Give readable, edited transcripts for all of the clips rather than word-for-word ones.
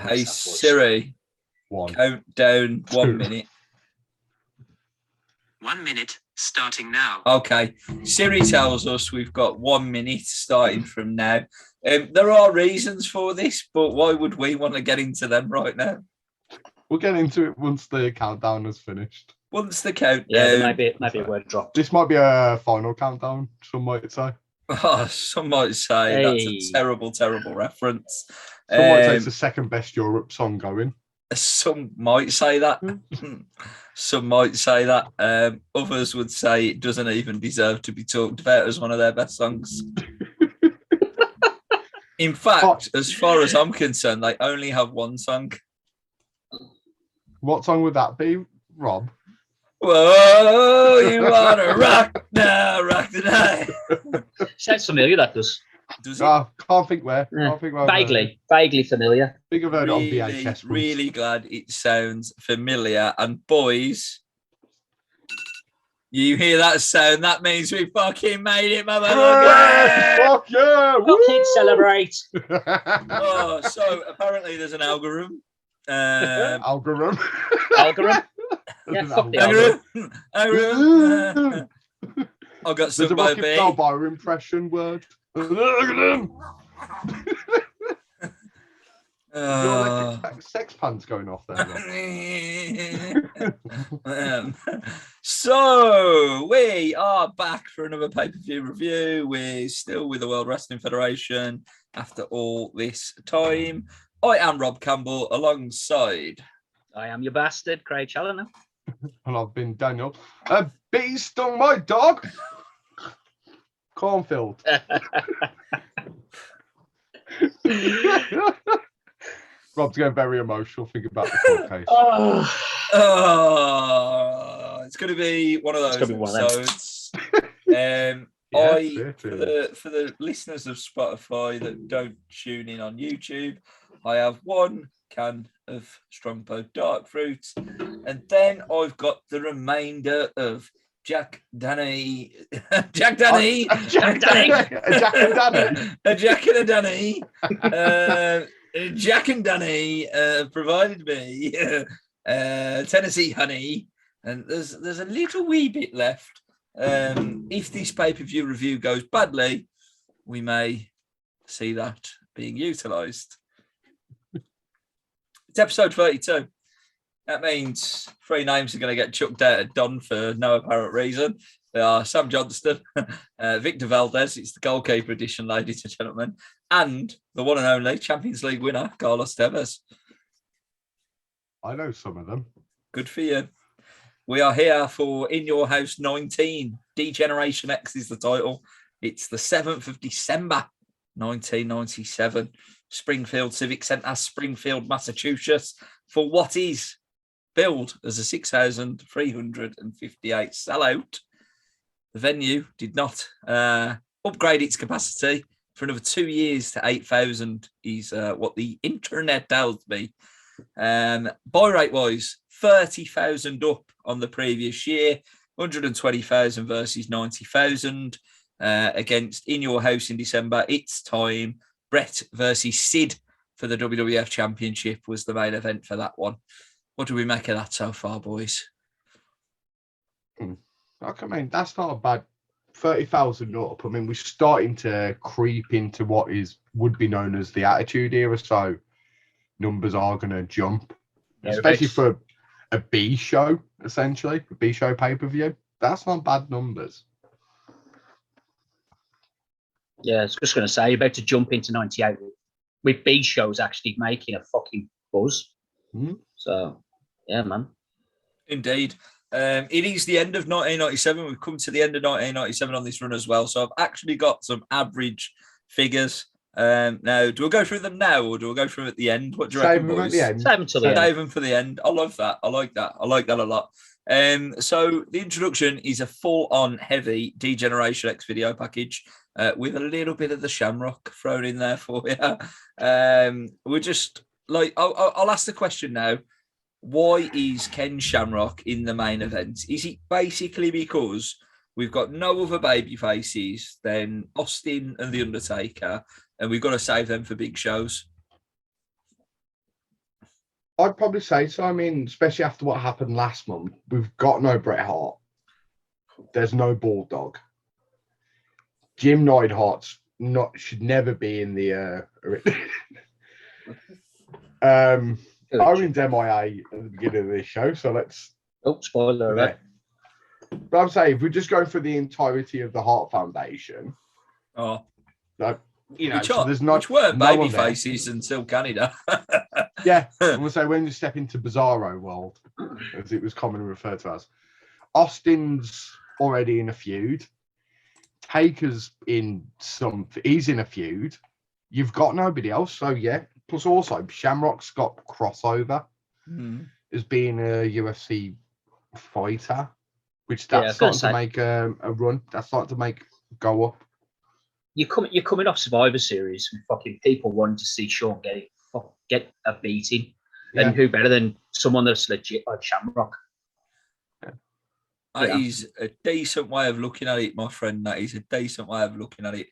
Hey Siri, count down 1 minute. 1 minute starting now. Okay, Siri tells us we've got 1 minute starting from now. There are reasons for this, but why would we want to get into them right now? We'll get into it once the countdown is finished. Once the countdown, yeah, maybe a word dropped. This might be a final countdown. Some might say. Oh, some might say that's a terrible, terrible reference. Some might say it's the second best Europe song going. Some might say that. Some might say that. Others would say it doesn't even deserve to be talked about as one of their best songs. In fact, as far as I'm concerned, they only have one song. What song would that be, Rob? Whoa, you wanna rock now, rock tonight. Sounds familiar, that does. Does it? Can't think where. Can't think where. Vaguely familiar. Think of it on VHS. Really glad it sounds familiar. And boys, you hear that sound? That means we fucking made it, motherfucker! Fuck yeah! Fucking celebrate! Oh, so apparently there's an algorithm. Algorithm. Algorithm. Yeah, fuck the algorithm. Algorithm. I got some There's a Rocket Balboa impression word. Sex pants going off there. So we are back for another pay-per-view review. We're still with the World Wrestling Federation after all this time. I am Rob Campbell, alongside I am your bastard, Craig Challoner. And I've been Daniel. A bee stung my dog. Cornfield. Rob's getting very emotional thinking about the court case. It's going to be one of those episodes. For the listeners of Spotify that don't tune in on YouTube, I have one can of Strongbow Dark Fruits, and then I've got the remainder of Jack and Danny, Jack and Danny provided me Tennessee honey, and there's a little wee bit left. If this pay-per-view review goes badly, we may see that being utilised. It's episode 32. That means 3 names are going to get chucked out at Don for no apparent reason. They are Sam Johnston, Victor Valdez, it's the goalkeeper edition, ladies and gentlemen, and the one and only Champions League winner, Carlos Tevez. I know some of them. Good for you. We are here for In Your House 19. Degeneration X is the title. It's the 7th of December, 1997. Springfield Civic Centre, Springfield, Massachusetts, for what is billed as a 6,358 sellout. The venue did not upgrade its capacity for another 2 years to 8,000 is what the internet tells me. Buy rate wise, 30,000 up on the previous year, 120,000 versus 90,000 against In Your House in December. It's time. Brett versus Sid for the WWF Championship was the main event for that one. What do we make of that so far, boys? I mean, that's not a bad 30,000 up. I mean, we're starting to creep into what would be known as the Attitude Era, so numbers are going to jump, especially for a B show, essentially, a B show pay-per-view. That's not bad numbers. Yeah, I was just going to say, you're about to jump into 98 with B shows actually making a fucking buzz. So, yeah, man. Indeed. It is the end of 1997. We've come to the end of 1997 on this run as well. So I've actually got some average figures. Now, do we go through them now or do we go through them at the end? What do you reckon, boys? Save them till the end. Save them for the end. I love that. I like that. I like that a lot. So the introduction is a full-on heavy Degeneration X video package with a little bit of the Shamrock thrown in there for you. We're just like, I'll ask the question now. Why is Ken Shamrock in the main event? Is it basically because we've got no other baby faces than Austin and The Undertaker, and we've got to save them for big shows? I'd probably say so. I mean, especially after what happened last month, we've got no Bret Hart. There's no Bulldog. Jim Neidhart's should never be in the Owen's MIA at the beginning of this show, so let's spoiler alert. But I'm saying if we're just going for the entirety of the Hart Foundation, like, you know, so there's which weren't no baby faces until Canada. Yeah, I'm gonna say when you step into Bizarro world, as it was commonly referred to as, Austin's already in a feud. Taker's he's in a feud. You've got nobody else, so yeah. Plus also Shamrock's got crossover as being a UFC fighter, which that's starting to make a run. That's starting to go up. You're coming off Survivor Series and fucking people wanting to see Sean get a beating. Yeah. And who better than someone that's legit like Shamrock? That is a decent way of looking at it, my friend. That is a decent way of looking at it.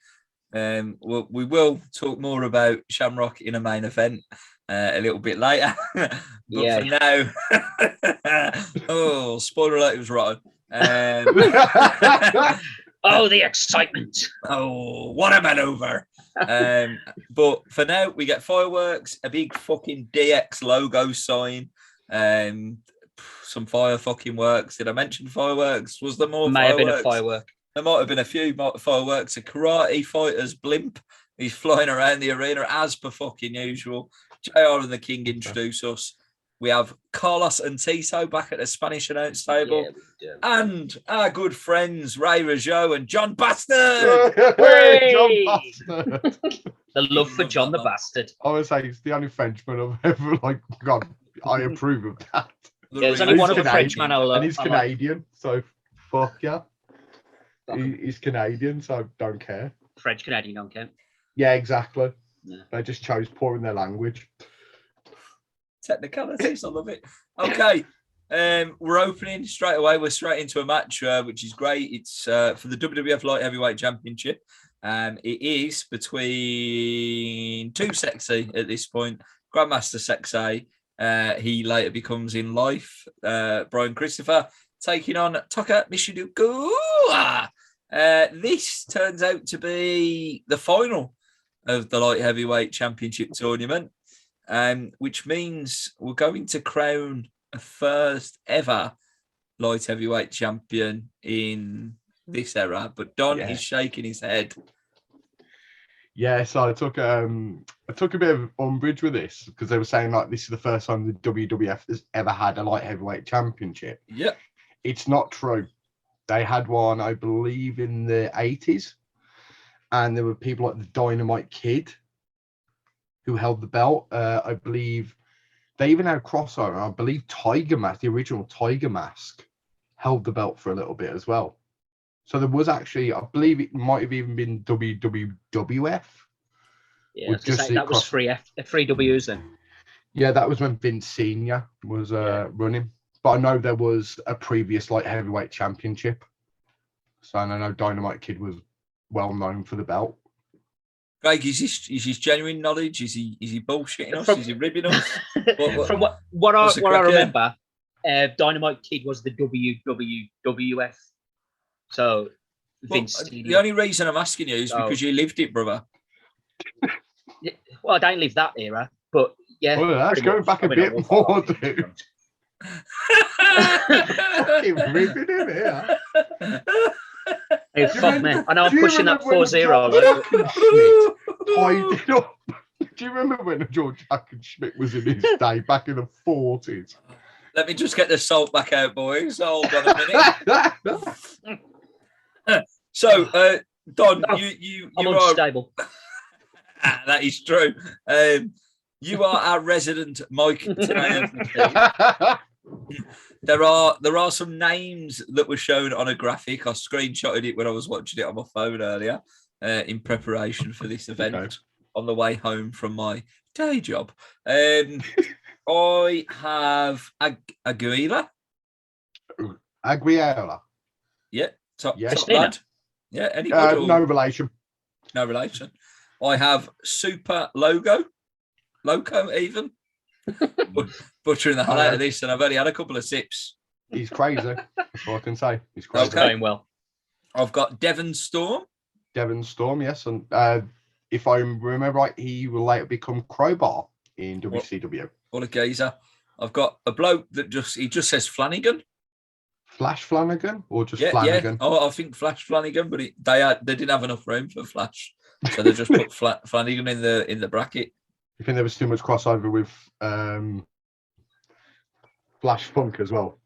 We will talk more about Shamrock in a main event a little bit later. But for now, spoiler alert, it was rotten. Oh, the excitement. Oh, what a maneuver. But for now, we get fireworks, a big fucking DX logo sign, some fire fucking works. Did I mention fireworks? Was there more May fireworks? have been a firework. There might have been a few fireworks. A karate fighter's blimp. He's flying around the arena as per fucking usual. JR and the King introduce us. We have Carlos and Tito back at the Spanish announce table. Yeah, and our good friends Ray Rougeau and John Bastard. John Bastard. The love for John the Bastard. I would say he's the only Frenchman I've ever God, I approve of that. There's only one other Frenchman I love. And he's Canadian, so fuck yeah. He's Canadian, so I don't care. French Canadian don't care. Yeah, exactly. Yeah. They just chose poor in their language. Technicalities, I love it. Okay, we're opening straight away. We're straight into a match, which is great. It's for the WWF Light Heavyweight Championship. It is between two Sexy at this point. Grandmaster Sexy. He later becomes in life. Brian Christopher taking on Taka Michinoku. This turns out to be the final of the Light Heavyweight Championship tournament. Which means we're going to crown a first ever light heavyweight champion in this era. But Don is shaking his head. Yeah, so I took a bit of umbrage with this because they were saying like this is the first time the WWF has ever had a light heavyweight championship. Yeah, it's not true. They had one, I believe, in the 80s, and there were people like the Dynamite Kid who held the belt. I believe they even had a crossover. I believe Tiger Mask, the original Tiger Mask, held the belt for a little bit as well. So there was actually, I believe it might have even been WWF. Yeah, that was three W's then. Yeah, that was when Vince Senior was running. But I know there was a previous light heavyweight championship. So I know Dynamite Kid was well known for the belt. Greg, is this genuine knowledge? Is he bullshitting us? Is he ribbing us? From what I remember, Dynamite Kid was the WWF. So Vince. The only reason I'm asking you is because you lived it, brother. Well, I don't live that era, but yeah. Well, that's going back a bit more, dude. Fucking ripping him here. Hey, fuck me. I know I'm pushing that 4-0. Do you remember when George Hackenschmidt was in his day back in the 40s? Let me just get the salt back out, boys. Hold on a minute. So, Don, you I'm are unstable. That is true. You are our resident Mike tonight. There are some names that were shown on a graphic. I screenshotted it when I was watching it on my phone earlier in preparation for this event on the way home from my day job. I have Aguila. Aguilera. Yeah, top lad. Yeah, any no relation. No relation. I have Super Loco even. Butchering the hell out of this, and I've only had a couple of sips. He's crazy. That's all I can say. He's crazy. It's going well. I've got Devon Storm. Devon Storm, yes, and if I remember right, he will later become Crowbar in WCW. What a geezer. I've got a bloke that just says Flanagan. Flash Flanagan or just Yeah. Flanagan? Oh, I think Flash Flanagan, but they didn't have enough room for Flash, so they just put Flanagan in the bracket. You think there was too much crossover with Flash Funk as well?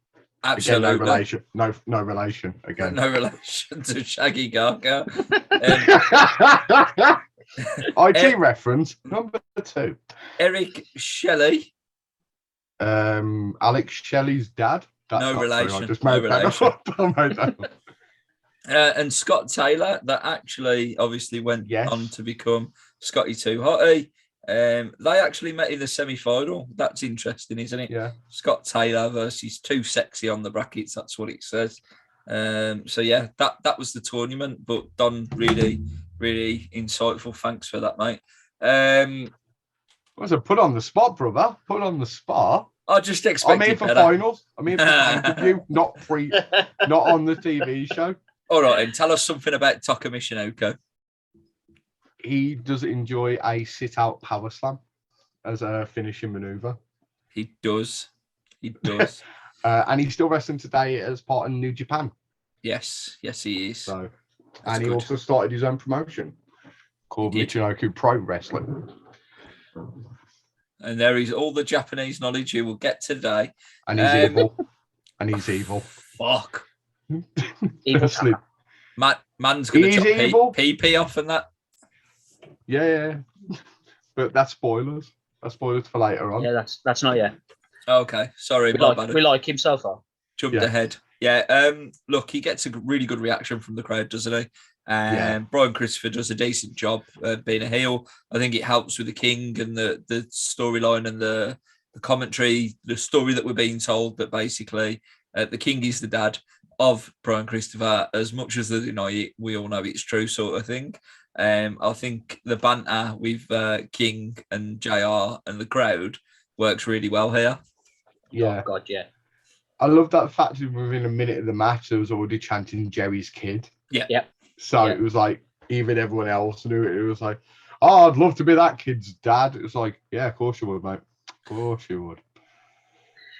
Absolutely. Again, no relation. Again, No relation to Shaggy Garga. IT reference number 2. Eric Shelley. Alex Shelley's dad. That's No not true, relation. I just No made that relation. up. I made that up. And Scott Taylor, that actually obviously went Yes. on to become Scotty Too Hotty. They actually met in the semi-final. That's interesting, isn't it? Yeah. Scott Taylor versus Too Sexy on the brackets. That's what it says. So yeah, that was the tournament. But Don, really, really insightful. Thanks for that, mate. Was it put on the spot, brother? Put on the spot. I just expected I'm here for better. finals. I'm here for pay-per-view, not on the TV show. All right, and tell us something about Taka Michinoku. He does enjoy a sit-out power slam as a finishing maneuver. He does. He does. And he's still wrestling today as part of New Japan. Yes, he is. So, That's and he good. also started his own promotion called He did. Michinoku Pro Wrestling. And there is all the Japanese knowledge you will get today. And he's evil. And he's evil. Fuck. Evil Honestly. Man's going to He's chop evil. PP off and that. Yeah. But that's spoilers. That's spoilers for later on. Yeah, that's not yet. Okay, sorry, my bad. We like him so far. Jumped Yeah. ahead. Yeah. Look, he gets a really good reaction from the crowd, doesn't he? Brian Christopher does a decent job being a heel. I think it helps with the King and the storyline and the commentary, the story that we're being told that basically the King is the dad of Brian Christopher. As much as we all know it's true, sort of thing. I think the banter with King and JR and the crowd works really well here. Yeah. Oh, God, yeah. I love that fact that within a minute of the match, there was already chanting Jerry's kid. Yeah. So Yeah. it was like, even everyone else knew it. It was like, oh, I'd love to be that kid's dad. It was like, yeah, of course you would, mate. Of course you would.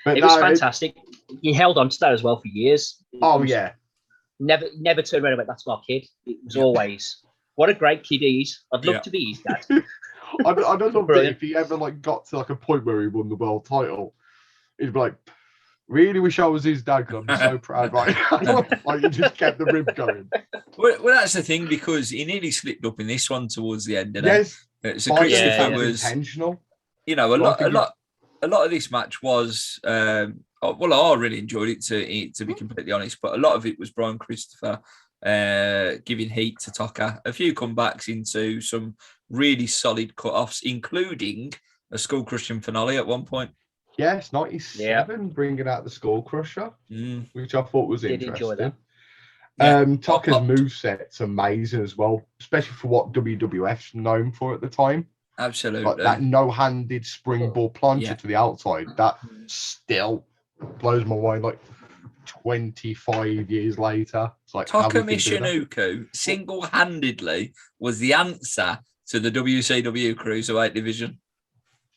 But It was fantastic. He held on to that as well for years. Yeah. Never turned around and went, that's my kid. It was always, what a great kid he is. I'd love to be his dad. I don't love that Brilliant. if he ever got to a point where he won the world title, he'd be like, really wish I was his dad because I'm so proud right now. Like, he just kept the rib going. Well, that's the thing, because he nearly slipped up in this one towards the end. Didn't Yes. So But Christopher it was intentional. a lot of this match was I really enjoyed it to be completely honest, but a lot of it was Brian Christopher giving heat to Taka, a few comebacks into some really solid cut-offs, including a skull crushing finale at one point. Yes, 97, bringing out the Skull Crusher, which I thought was Did enjoy interesting. that. Taka's moveset's amazing as well, especially for what WWF's known for at the time. Absolutely. Like that no-handed springboard plunger to the outside, that still blows my mind. Like 25 years later, it's like Taka Michinoku single-handedly was the answer to the WCW Cruiserweight division.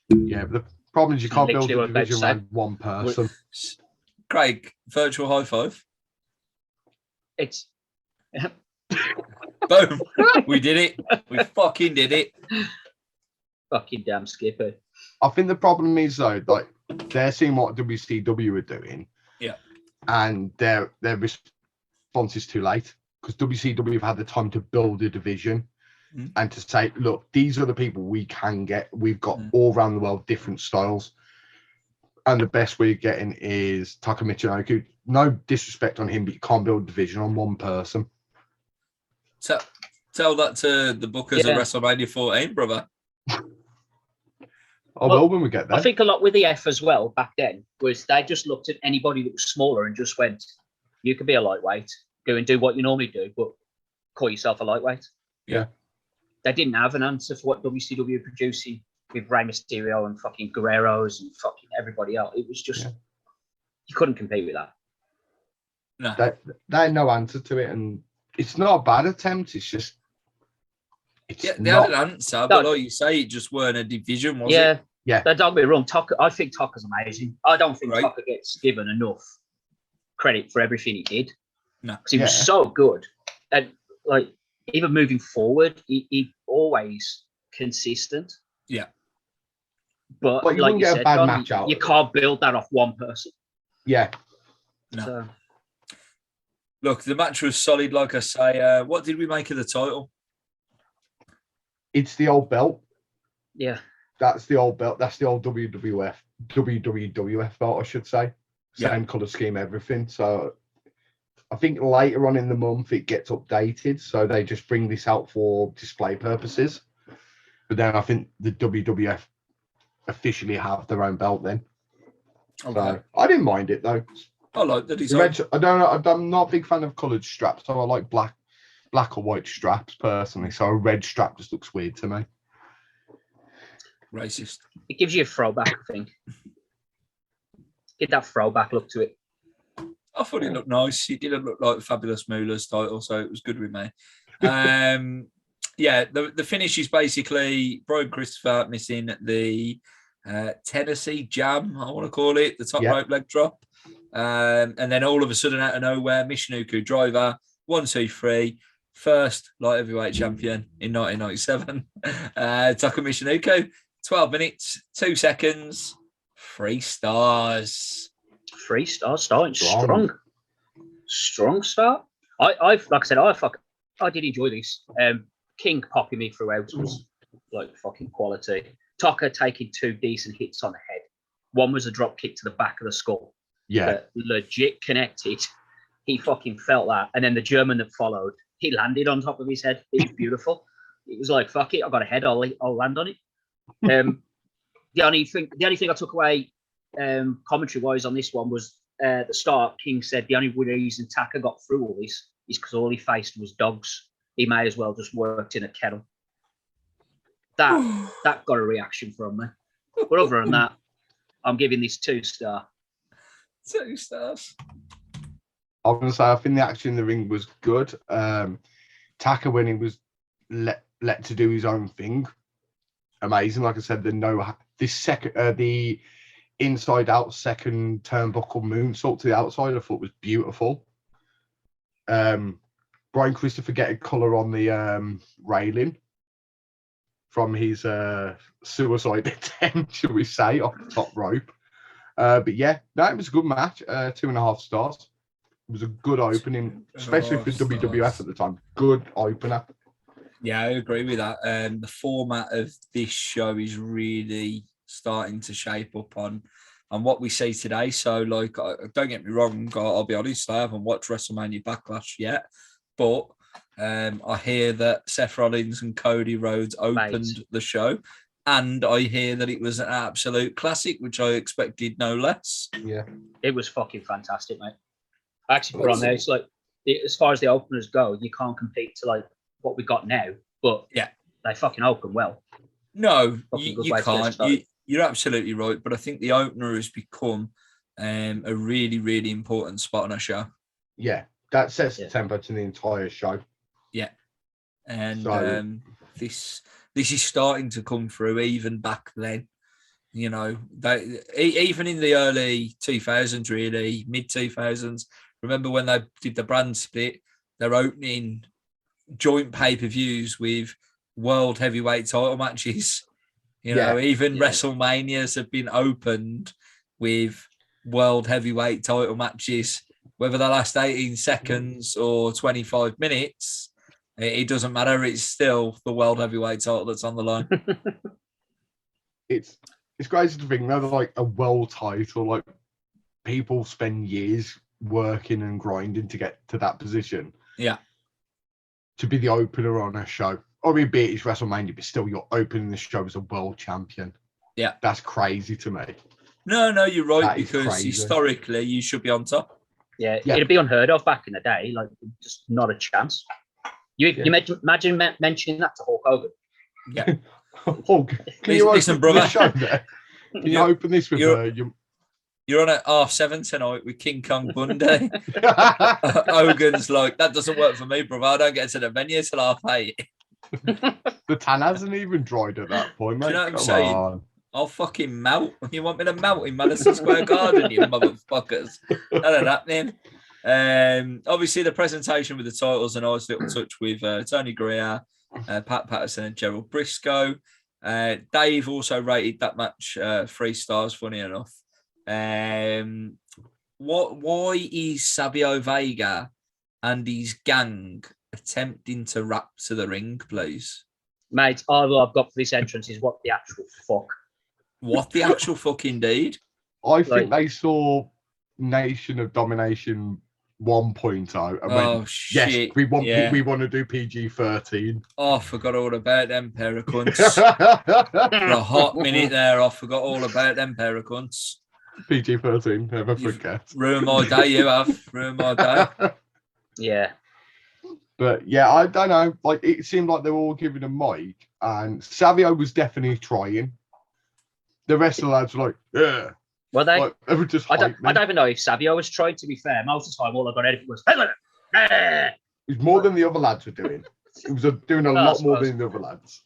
Yeah, but the problem is you can't build Literally a what I was about to division say. around one person. Craig, virtual high five. It's Boom. We did it. We fucking did it. fucking damn Skipper. I think the problem is though, like they're seeing what WCW are doing, and their response is too late because WCW have had the time to build a division and to say, look, these are the people we can get. We've got all around the world different styles, and the best we're getting is Taka Michinoku. No disrespect on him, but you can't build a division on one person. Tell that to the bookers of WrestleMania 14, brother. Well, when we get there. I think a lot with the F as well back then was they just looked at anybody that was smaller and just went, you could be a lightweight, go and do what you normally do, but call yourself a lightweight. Yeah. They didn't have an answer for what WCW were producing with Rey Mysterio and fucking Guerreros and fucking everybody else. It was just you couldn't compete with that. No. They had no answer to it, and it's not a bad attempt. It's just They had an answer, but like you say, it just weren't a division, was it? Yeah. Don't get me wrong. I think Tucker's amazing. I don't think Tucker gets given enough credit for everything he did. No, because he was so good, and like even moving forward, he always consistent. Yeah, but you like wouldn't you get said, a bad Don, match out. You can't build that off one person. Yeah. No. So, look, the match was solid. Like I say, what did we make of the title? It's the old belt. Yeah. That's the old belt. That's the old WWF belt, I should say. Same colour scheme, everything. So I think later on in the month it gets updated. So they just bring this out for display purposes. But then I think the WWF officially have their own belt then. Okay. So I didn't mind it though. I like the design. I'm not a big fan of coloured straps, so I like black or white straps personally. So a red strap just looks weird to me. Racist. It gives you a throwback, I think. Get that throwback look to it. I thought it looked nice. It didn't look like Fabulous Moolah's title, so it was good with me. The finish is basically Brian Christopher missing the Tennessee Jam, I want to call it, the top rope leg drop. And then all of a sudden, out of nowhere, Michinoku driver, 1, 2, 3, first light heavyweight champion in 1997. Taka Michinoku, 12 minutes, 2 seconds, 3 stars. 3 stars, starting strong start. I like I said, I did enjoy this. King popping me throughout was like fucking quality. Tucker taking 2 decent hits on the head. One was a drop kick to the back of the skull. Yeah. That legit connected. He fucking felt that. And then the German that followed, he landed on top of his head. It was beautiful. It was like, fuck it, I got a head, I'll land on it. The only thing I took away commentary wise on this one was at the start, King said the only reason Tucker got through all this is because all he faced was dogs. He may as well just worked in a kennel. That got a reaction from me. But other than that, I'm giving this 2 stars. 2 stars. I'm gonna say I think the action in the ring was good. Taka, when he was let to do his own thing, amazing. Like I said, the inside out second turnbuckle moonsault to the outside, I thought was beautiful. Brian Christopher getting colour on the railing from his suicide attempt, shall we say, off the top rope. But yeah, no, it was a good match. 2.5 stars. It was a good opening, especially for WWF at the time. Good opener. Yeah, I agree with that. The format of this show is really starting to shape up on what we see today. So, like, don't get me wrong, I'll be honest, I haven't watched WrestleMania Backlash yet, but I hear that Seth Rollins and Cody Rhodes opened the show, and I hear that it was an absolute classic, which I expected no less. Yeah, it was fucking fantastic, mate. I actually put on there. It's like, as far as the openers go, you can't compete to like what we got now, but yeah, they fucking open well. No, you can't. You're absolutely right, but I think the opener has become a really, really important spot on a show. Yeah, that sets the tempo to the entire show. Yeah, and this is starting to come through even back then. You know, even in the early 2000s, really mid 2000s. Remember when they did the brand split? They're opening joint pay-per-views with world heavyweight title matches. You know, even WrestleManias have been opened with world heavyweight title matches, whether they last 18 seconds or 25 minutes. It doesn't matter. It's still the world heavyweight title that's on the line. It's crazy to think, like a world title, like people spend years working and grinding to get to that position. Yeah. To be the opener on a show. Or maybe it's WrestleMania, but still you're opening the show as a world champion. Yeah. That's crazy to me. No, you're right, because historically you should be on top. Yeah, it'd be unheard of back in the day. Like, just not a chance. You imagine mentioning that to Hulk Hogan. Yeah. Oh, can you Listen, open brother. this show there? Can you open this with You're on at 7:30 tonight with King Kong Bundy. Hogan's like, that doesn't work for me, brother. I don't get to the venue till 8:30. The tan hasn't even dried at that point, mate. Do you know what I'm Come saying? on. I'll fucking melt. You want me to melt in Madison Square Garden, you motherfuckers? That ain't happening. Obviously, the presentation with the titles, a nice little touch with Tony Greer, Pat Patterson, and Gerald Briscoe. Dave also rated that match 3 stars, funny enough. Why is Savio Vega and his gang attempting to rap to the ring, please? Mate, all I've got for this entrance is what the actual fuck. What the actual fuck indeed? I think they saw Nation of Domination 1.0 and went, shit. yes, we want to do PG-13. Oh, I forgot all about them pair of cunts. For a hot minute there, I forgot all about them pair of cunts. PG-13, never forget. Ruined my day, you have. Ruined my day. Yeah. But yeah, I don't know. Like, it seemed like they were all giving a mic, and Savio was definitely trying. The rest of the lads were like, yeah. Were they? Like, they were just I don't even know if Savio was trying, to be fair. Most of the time, all I got out of it was, it was more than the other lads were doing. It was doing a lot more than the other lads.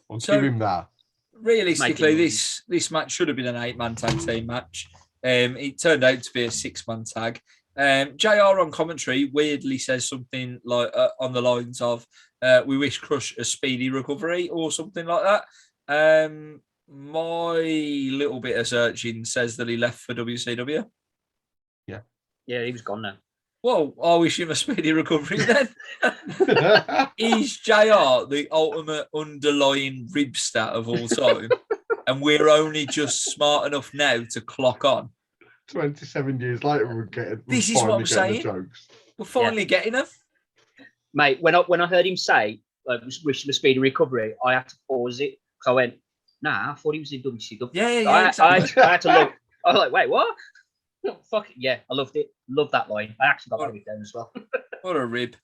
I'll give him that. Realistically, this match should have been an 8-man tag team match. It turned out to be a 6-man tag. JR on commentary weirdly says something like on the lines of, we wish Crush a speedy recovery or something like that. My little bit of searching says that he left for WCW. Yeah, he was gone now. Well, I wish him a speedy recovery then. Is JR the ultimate underlying rib stat of all time? And we're only just smart enough now to clock on. 27 years later, this is what I'm saying. Jokes. We're finally getting them. Mate, when I heard him say, wish him a speedy recovery, I had to pause it. So I went, nah, I thought he was in WCW. Yeah, exactly. I had to look. I was like, wait, what? Fuck it. Yeah, I loved it. Loved that line. I actually got that with them as well. What a rib.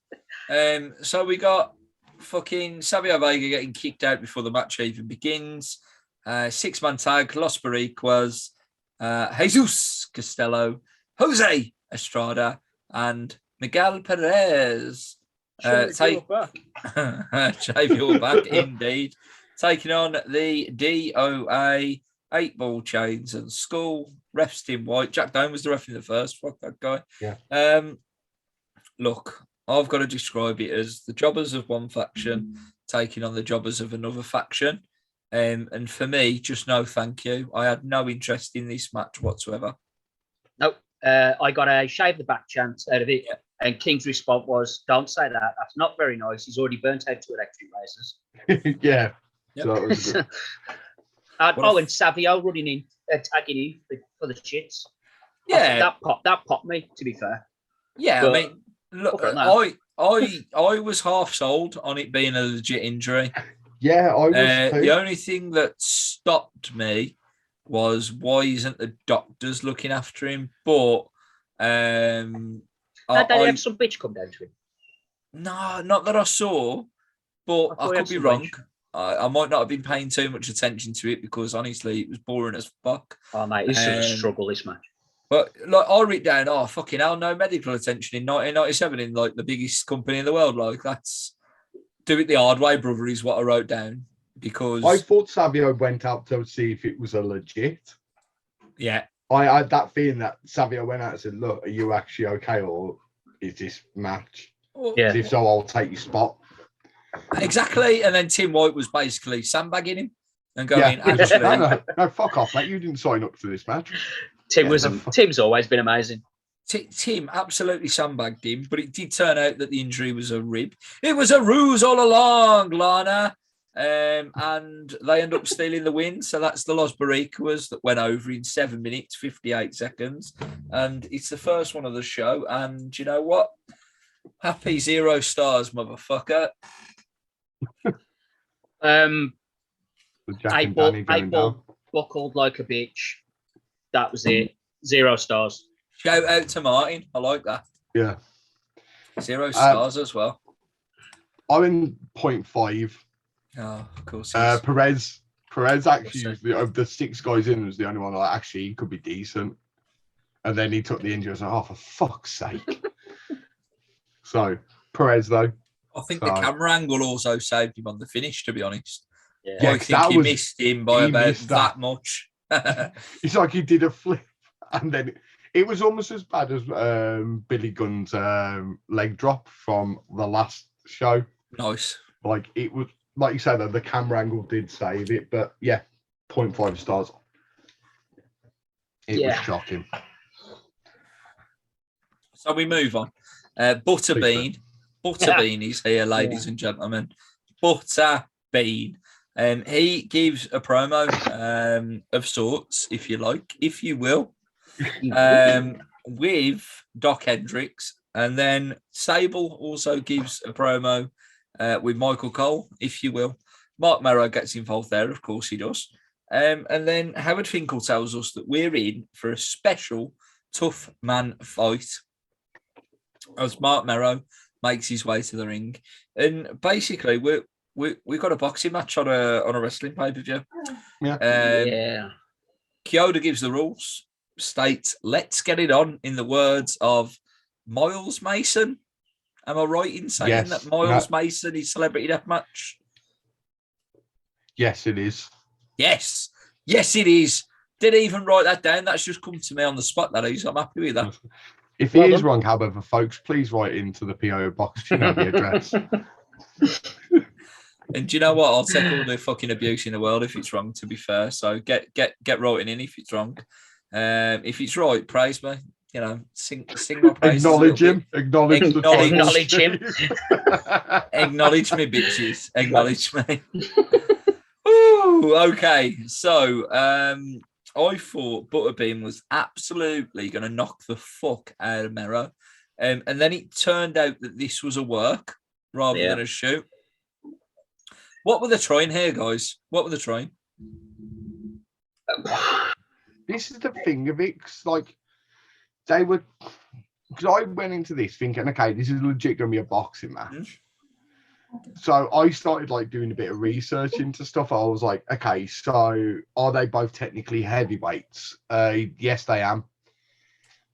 So we got fucking Savio Vega getting kicked out before the match even begins. 6-man tag, Los Boricuas, Jesus Costello, Jose Estrada, and Miguel Perez. Shave your back, indeed. Taking on the DOA, 8-ball chains and Skull. Refs Tim White. Jack Doan was the ref in the first. Fuck that guy. Yeah. Look, I've got to describe it as the jobbers of one faction taking on the jobbers of another faction. And for me, just no thank you. I had no interest in this match whatsoever. Nope. I got a shave the back chant out of it. Yeah. And King's response was, don't say that. That's not very nice. He's already burnt out 2 electric razors. Yeah. Yep. So that was good. And Savio running in, tagging in for the shits. Yeah. That popped me, to be fair. Yeah, but, I mean, look, I was half sold on it being a legit injury. Yeah, I was too. The only thing that stopped me was why isn't the doctors looking after him? But Did they have some bitch come down to him? No, not that I saw, but I could be wrong. I might not have been paying too much attention to it because honestly, it was boring as fuck. Oh mate, it's such a struggle, this match. But like, I read down, oh fucking hell, no medical attention in 1997 in like the biggest company in the world. Like, that's do it the hard way, brother, is what I wrote down. Because I thought Savio went out to see if it was a legit. Yeah. I had that feeling that Savio went out and said, look, are you actually okay, or is this match? Yeah. If so, I'll take your spot. Exactly. And then Tim White was basically sandbagging him and going, actually, no, fuck off, mate. You didn't sign up to this match. Tim's always been amazing. Tim absolutely sandbagged him, but it did turn out that the injury was a rib. It was a ruse all along, Lana. And they end up stealing the win. So that's the Los Boricuas that went over in 7 minutes, 58 seconds. And it's the first one of the show. And you know what? Happy 0 stars, motherfucker. April buckled like a bitch. That was it. 0 stars. Shout out to Martin. I like that. Yeah. 0 stars as well. I'm in 0.5. Oh, of course. Perez Perez actually was of the 6 guys in, was the only one that actually could be decent. And then he took the injury. I was like, oh, for fuck's sake. So, Perez, though. I think the camera angle also saved him on the finish, to be honest. Yeah. I think he missed him by about that much. It's like he did a flip, and then it was almost as bad as Billy Gunn's leg drop from the last show. Nice. Like, it was, like you said, the camera angle did save it, but yeah, 0.5 stars. It was shocking. So we move on. Butterbean. Butterbean is here, ladies and gentlemen. Butterbean. He gives a promo of sorts, if you like, if you will, with Doc Hendricks. And then Sable also gives a promo with Michael Cole, if you will. Mark Merrow gets involved there, of course he does. And then Howard Finkel tells us that we're in for a special tough man fight as Mark Merrow makes his way to the ring. And basically, we've got a boxing match on a wrestling pay-per-view. Yeah. Kyoto gives the rules, states, let's get it on, in the words of Miles Mason. Am I right in saying that Miles Mason is Celebrity Deathmatch? Yes, it is. Yes. Yes, it is. Didn't even write that down. That's just come to me on the spot, that is. I'm happy with that. If he is wrong, however, folks, please write into the PO box. You know the address. And do you know what? I'll take all the fucking abuse in the world if it's wrong, to be fair. So get writing in if it's wrong. If it's right, praise me. You know, sing my praises. Acknowledge him. Acknowledge him. Acknowledge me, bitches. Acknowledge me. Ooh, okay. So I thought Butterbean was absolutely going to knock the fuck out of Merrow. And then it turned out that this was a work rather than a shoot. What were they trying here, guys? What were they trying? This is the thing of it. Like, they were... Because I went into this thinking, okay, this is legit going to be a boxing match. So I started like doing a bit of research into stuff. I was like, okay, so are they both technically heavyweights? Yes, they am.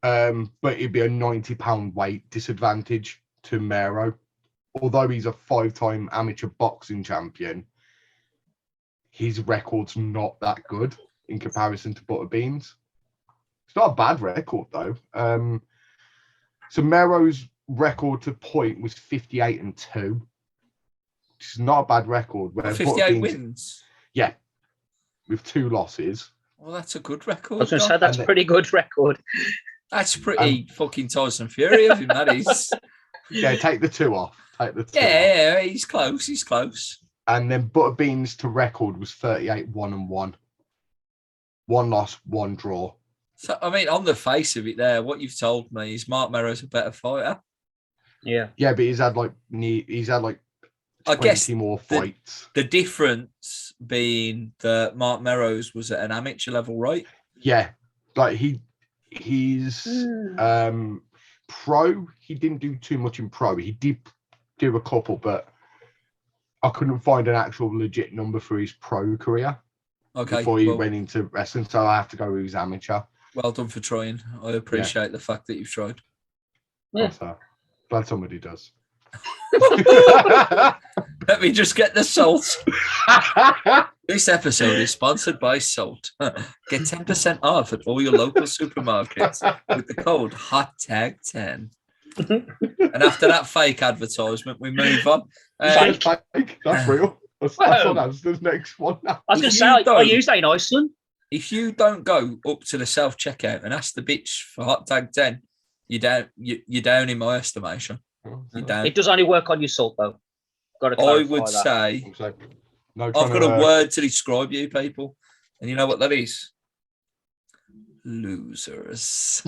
But it'd be a 90-pound weight disadvantage to Merrow. Although he's a 5-time amateur boxing champion, his record's not that good in comparison to Butterbean's. It's not a bad record though. So Merrow's record to point was 58-2. Which is not a bad record. 58 wins? Yeah, with 2 losses. Well, that's a good record. I was going to say, that's a pretty good record. That's pretty fucking Tyson Fury of him, that is. Yeah, take the 2 off. Yeah, he's close. He's close. And then Butterbean's to record was 38-1-1. 1 loss, 1 draw. So, I mean, on the face of it there, what you've told me is Mark Merrow's a better fighter. Yeah. Yeah, but he's had like 20 I guess more fights. The difference being that Mark Merrow's was at an amateur level, right? Yeah. Like he's pro, he didn't do too much in pro. He did do a couple, but I couldn't find an actual legit number for his pro career. Okay. Before he went into wrestling, so I have to go with his amateur. Well done for trying. I appreciate the fact that you've tried. Yeah. Glad somebody does. Let me just get the salt. This episode is sponsored by Salt. Get 10% off at all your local supermarkets with the code HOTTAG10. And after that fake advertisement, we move on. That's fake. That's real. That's on Asda's next one now. I was going to say, I use that in Iceland. If you don't go up to the self-checkout and ask the bitch for Hot Tag 10, you're down in my estimation. You're down. It does only work on your salt, though. I would say I've got a word to describe you people. And you know what that is? Losers.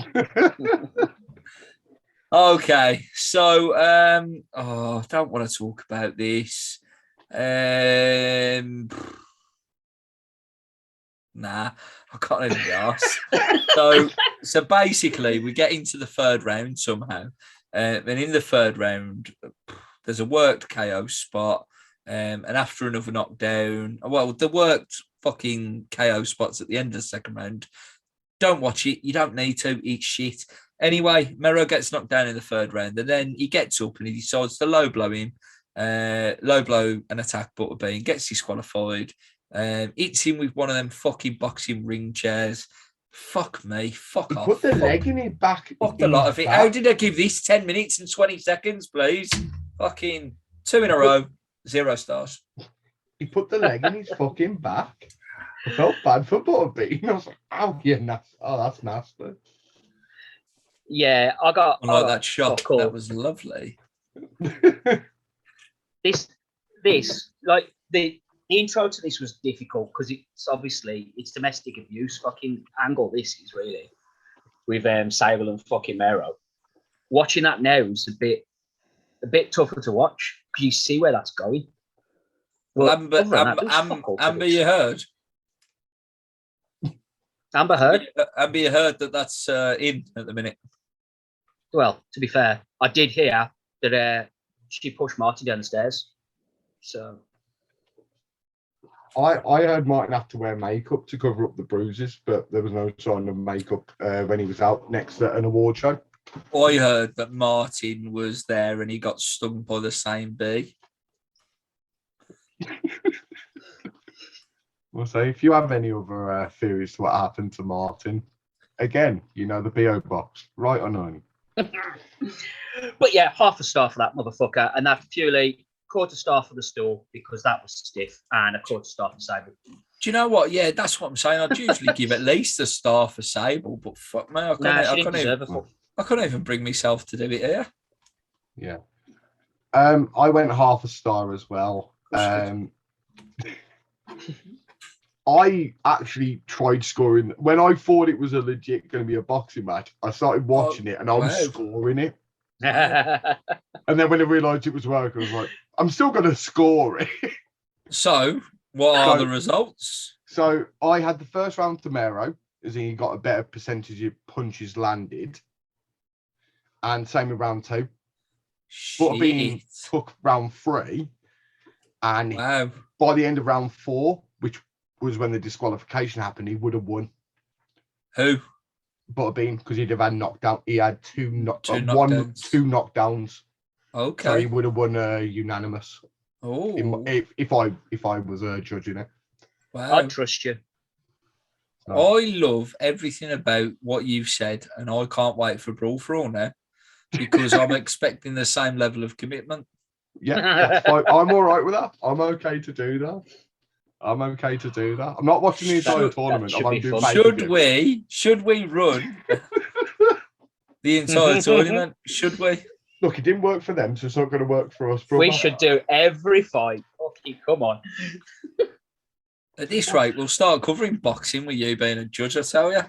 Okay, so I don't want to talk about this. Nah, I can't even be asked. So basically, we get into the 3rd round somehow. And in the 3rd round, there's a worked KO spot. And after another knockdown, well, the worked fucking KO spots at the end of the second round. Don't watch it. You don't need to. It's shit. Anyway, Mero gets knocked down in the third round, and then he gets up and he decides to low blow him, low blow and attack Butterbean, gets disqualified, hits him with one of them fucking boxing ring chairs. Fuck me. Fuck He off. put the Fuck, leg in his back. fuck in the lot his of it. back. How did I give this 10 minutes and 20 seconds, please? Fucking 2 in a row, 0 stars. He put the leg in his fucking back. I felt bad for Butterbean. I was like, oh, yeah, nasty. Oh, that's nasty. Yeah, I got That shot. fuck all. That was lovely. This like the intro to this was difficult because it's domestic abuse fucking angle. This is really with Sable and fucking Mero. Watching that now is a bit tougher to watch because you see where that's going. Well, But other than that, there was fuck all to Amber, this. you heard? Amber Heard. Amber, you heard that's in at the minute. Well, to be fair, I did hear that she pushed Martin down the stairs. So I heard Martin had to wear makeup to cover up the bruises, but there was no sign of makeup when he was out next to an award show. I heard that Martin was there and he got stung by the same bee. Well, so if you have any other theories to what happened to Martin, again, the PO box, right or none. but yeah, half a star for that motherfucker, and that's purely quarter star for the stool because that was stiff, and a quarter star for Sable. Do you know what? Yeah, that's what I'm saying. I'd usually give at least a star for Sable, but fuck me, I couldn't even bring myself to do it here. Yeah. I went half a star as well. I actually tried scoring when I thought it was a legit going to be a boxing match. I started watching it and I was scoring it. And then when I realised it was working, I was like, I'm still going to score it. So, what are the results? So I had the first round to Mero, as in he got a better percentage of punches landed. And same with round 2. Butterbean took round 3. And by the end of round 4, which was when the disqualification happened, he would have won. Who? Butterbean, because he'd have had knockdown. He had two knockdowns. Okay. So he would have won unanimous. Oh. If I was judging it. Wow. I trust you. So. I love everything about what you've said, and I can't wait for Brawl for All now because I'm expecting the same level of commitment. Yeah, that's fine. I'm all right with that. I'm okay to do that. I'm not watching the entire tournament. Should we run the entire tournament? Should we? Look, it didn't work for them, so it's not going to work for us, brother. We should do every fight. Okay, come on. At this rate, we'll start covering boxing with you being a judge, I tell you.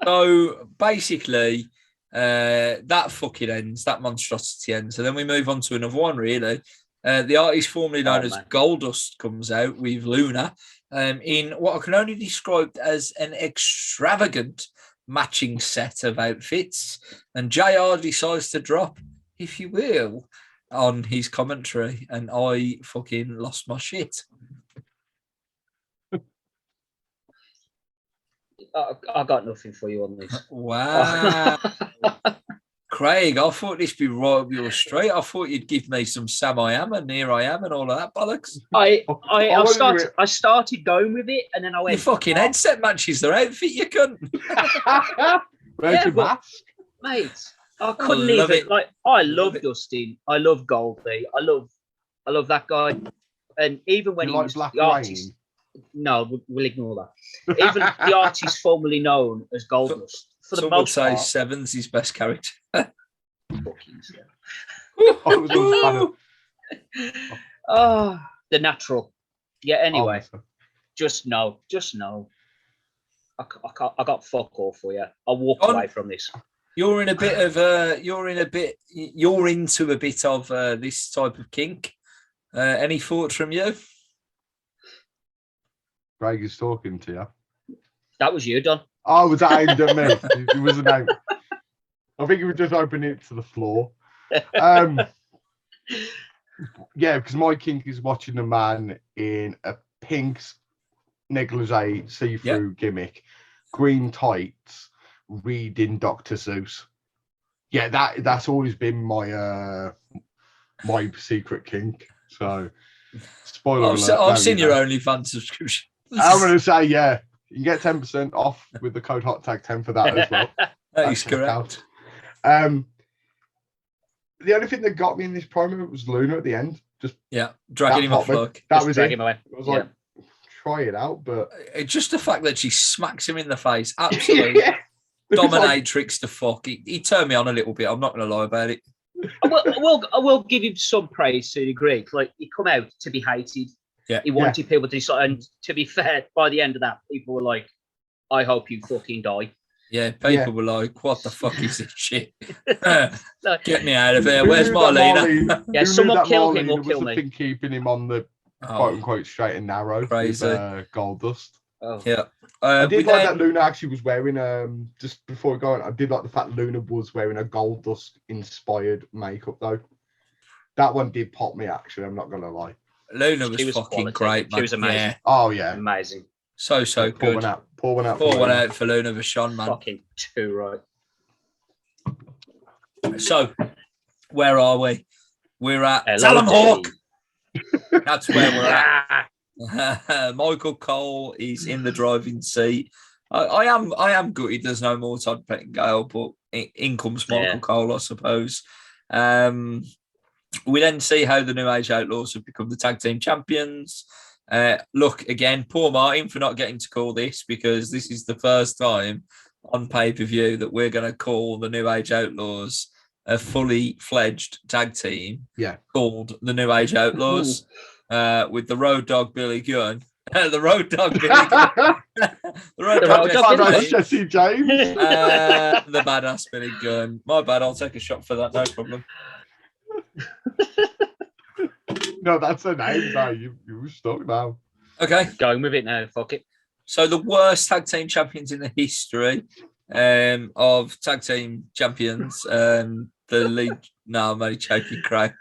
So basically, that fucking ends, that monstrosity ends. So then we move on to another one, really. The artist formerly known as Goldust comes out with Luna in what I can only describe as an extravagant matching set of outfits. And JR decides to drop, if you will, on his commentary. And I fucking lost my shit. I got nothing for you on this. Wow. Craig, I thought this would be right up your street. I thought you'd give me some Sam I Am and Here I Am and all of that bollocks. I started going with it and then I went... Your fucking headset matches their outfit, you couldn't. Where's your mask? Mate, I couldn't even... I love Dustin. I love Goldie. I love that guy. And even when he was Black the artist... No, we'll ignore that. Even the artist formerly known as Goldust, for the most part, Seven's his best character. Oh, the natural. Yeah. Anyway, just know. I got fuck all for you. I walk away from this. You're into a bit of this type of kink. Any thoughts from you? Craig is talking to you. That was you, Don. Oh, was that aimed at me? It wasn't aimed. I think he was just opening it to the floor. Yeah, because my kink is watching a man in a pink negligee, see-through gimmick, green tights, reading Dr. Seuss. Yeah, that's always been my my secret kink. So, spoiler alert. I've there seen you your go. OnlyFans subscription. I'm going to say, yeah, you can get 10% off with the code HOTTAG10 for that as well. That at is checkout. correct. The only thing that got me in this promo was Luna at the end. Just Dragging him off popped me. like. That Just was drag it. him away. I was like, try it out, but Just the fact that she smacks him in the face, absolutely yeah. It was like, dominatrix to fuck. He turned me on a little bit. I'm not going to lie about it. I will give him some praise to a degree. Like, he come out to be hated. Yeah. He wanted people to decide. And to be fair, by the end of that, people were like, I hope you fucking die. Yeah, people were like, what the fuck is this shit? No. Get me out of here. Who Where's knew that Marlena? Yeah, who someone knew that kill him or Marlena kill was the me. thing keeping him on the quote unquote straight and narrow Crazy. with Gold Dust. Oh. Yeah. I did we like then- that Luna actually was wearing just before we go on, I did like the fact Luna was wearing a Gold Dust inspired makeup though. That one did pop me actually, I'm not gonna lie. Luna was She was fucking quality. great, man. She was amazing. Yeah. Oh yeah. Amazing. So Pour good. one out. Pour one out. Pour for one Luna. out for Luna Vachon, man. Fucking too right. So, where are we? We're at Hello, Talon Hawk. Dave. That's where we're at. Ah, Michael Cole is in the driving seat. I am gutted there's no more Todd Pettingale, but in comes Michael Cole, I suppose. We then see how the New Age Outlaws have become the tag team champions. Look, again, poor Martin for not getting to call this, because this is the first time on pay-per-view that we're going to call the New Age Outlaws a fully fledged tag team called the New Age Outlaws with the Road Dogg Billy Gunn. The Road Dogg Billy Gunn. The Road Dogg Jesse James. the badass Billy Gunn. My bad, I'll take a shot for that, no problem. No, that's a name now. You were stuck now. Okay. going with it now. Fuck it. So the worst tag team champions in the history of tag team champions, the league. No, I'm only choking, Craig.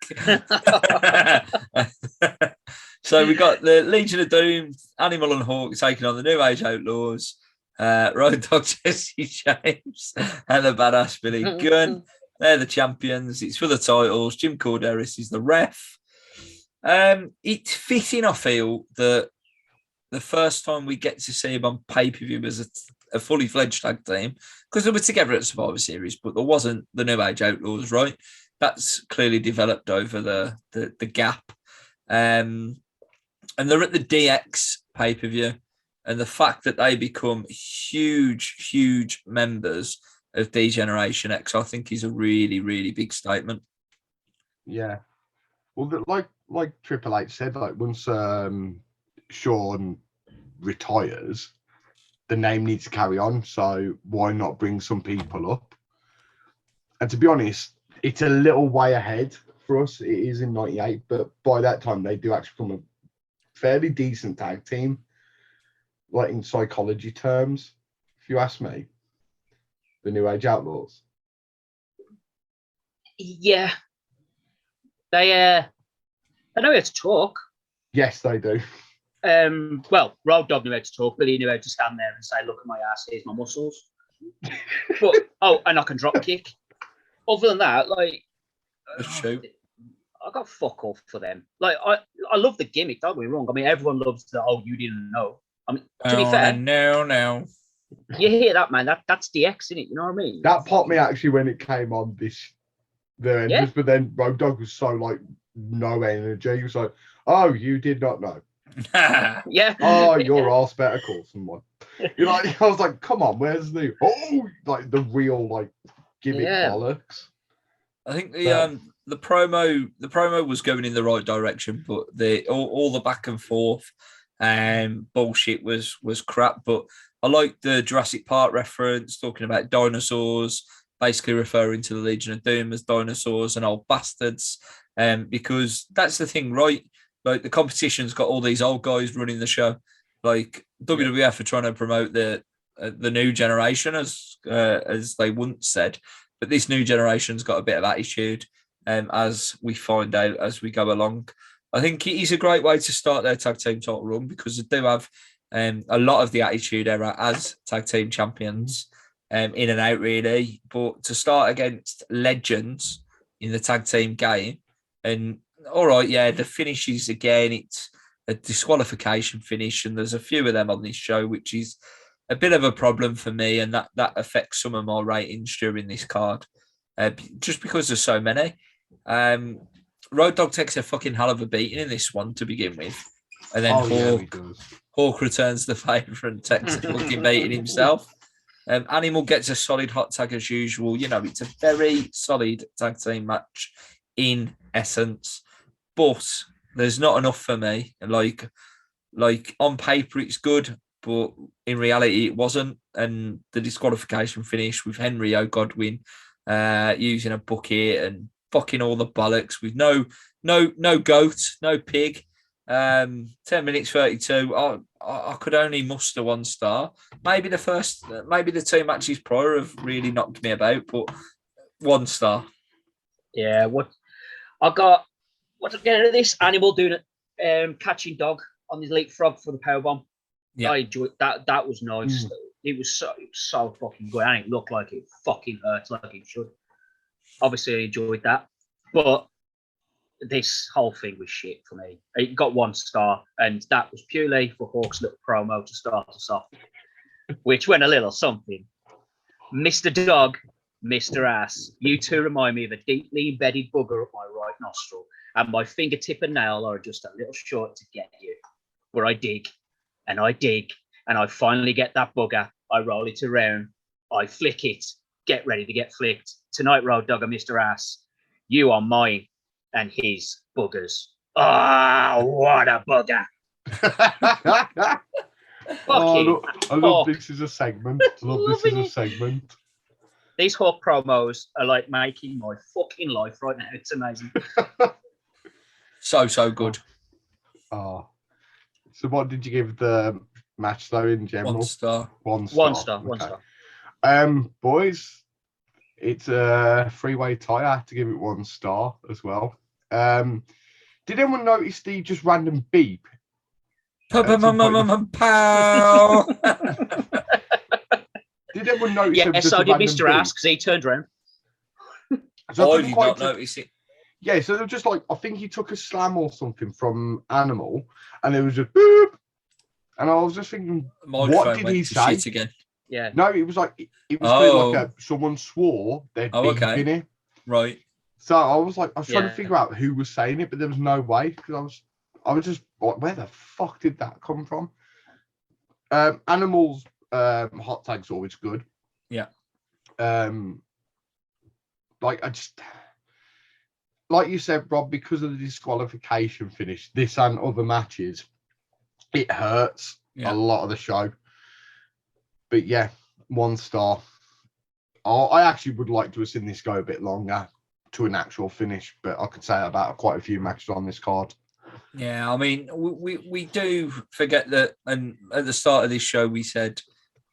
So we got the Legion of Doom, Animal and Hawk taking on the New Age Outlaws, Road Dogg Jesse James, and the badass Billy Gunn. They're the champions. It's for the titles. Jim Corderis is the ref. It's fitting, I feel, that the first time we get to see him on pay-per-view as a fully fledged tag team, because they were together at Survivor Series, but there wasn't the New Age Outlaws, right? That's clearly developed over the gap. And they're at the DX pay-per-view, and the fact that they become huge members of D-Generation X, I think, is a really, really big statement. Yeah. Well, like Triple H said, like once Shawn retires, the name needs to carry on. So why not bring some people up? And to be honest, it's a little way ahead for us. It is in '98, but by that time they do actually become a fairly decent tag team, like in psychology terms, if you ask me. The New Age Outlaws. Yeah. They know how to talk. Yes, they do. Well, Road Dogg knew how to talk. Billy knew how to stand there and say, "Look at my ass, here's my muscles." But and I can drop kick. Other than that, like, That's true. I got fuck off for them. Like, I love the gimmick. Don't get me wrong. I mean, everyone loves the you didn't know. I mean, to be fair, No. you hear that, man? That's DX, isn't it? You know what I mean? That popped me actually when it came on the entrance, but then Road Dogg was so like no energy. He was like, "Oh, you did not know." Yeah. Oh, your arse better call someone. You know, I was like, "Come on, where's the like the real like gimmick bollocks?" I think the promo was going in the right direction, but all the back and forth bullshit was crap. But I like the Jurassic Park reference, talking about dinosaurs, basically referring to the Legion of Doom as dinosaurs and old bastards. Because that's the thing, right? Like, the competition's got all these old guys running the show. Like, WWF are trying to promote the new generation, as they once said. But this new generation's got a bit of attitude, as we find out as we go along. I think it is a great way to start their tag team title run, because they do have a lot of the Attitude Era as tag team champions, in and out really. But to start against legends in the tag team game, and all right, yeah, the finishes again, it's a disqualification finish, and there's a few of them on this show, which is a bit of a problem for me, and that affects some of my ratings during this card, just because there's so many. Road Dogg takes a fucking hell of a beating in this one to begin with, and then Hawk returns the favour and takes a fucking beating himself. Animal gets a solid hot tag as usual. You know, it's a very solid tag team match in essence, but there's not enough for me. Like on paper, it's good, but in reality, it wasn't. And the disqualification finish with Henry O'Godwin using a bucket and fucking all the bollocks with no goat, no pig. 10 minutes 32. I could only muster 1 star. Maybe the 2 matches prior have really knocked me about, but 1 star. Yeah, what to get out of this? Animal doing it, catching dog on his leapfrog for the powerbomb. Yeah, I enjoyed that. That was nice. It was so fucking good, and it looked like it fucking hurts like it should. Obviously, I enjoyed that, but this whole thing was shit for me. It got 1 star, and that was purely for Hawk's little promo to start us off, which went a little something. Mr. Dog, Mr. Ass, you two remind me of a deeply embedded booger up my right nostril, and my fingertip and nail are just a little short to get you. Where I dig, and I finally get that booger. I roll it around, I flick it, get ready to get flicked. Tonight, Road Dogg and Mr. Ass, you are mine and his boogers. Oh, what a booger! I love this as a segment. These Hawk promos are like making my fucking life right now. It's amazing. So good. So what did you give the match though in general? 1 star. 1 star. 1 star. 1 star. Boys, it's a 3-way tie. I had to give it 1 star as well. Did anyone notice the just random beep? Pow! Did everyone notice? Yeah, so did Mr. Ass because he turned around. So I did not notice it. Yeah, so they're just like, I think he took a slam or something from Animal, and it was just boop. And I was just thinking, what did he say? Shit again. Yeah. No, it was like someone swore they'd beep in it. Right. So I was trying to figure out who was saying it, but there was no way because I was just like, where the fuck did that come from? Animals hot tag's always good. Yeah. Like you said, Rob, because of the disqualification finish, this and other matches, it hurts a lot of the show. But yeah, 1 star. I actually would like to have seen this go a bit longer to an actual finish, but I could say that about quite a few matches on this card. Yeah, I mean, we do forget that, and at the start of this show, we said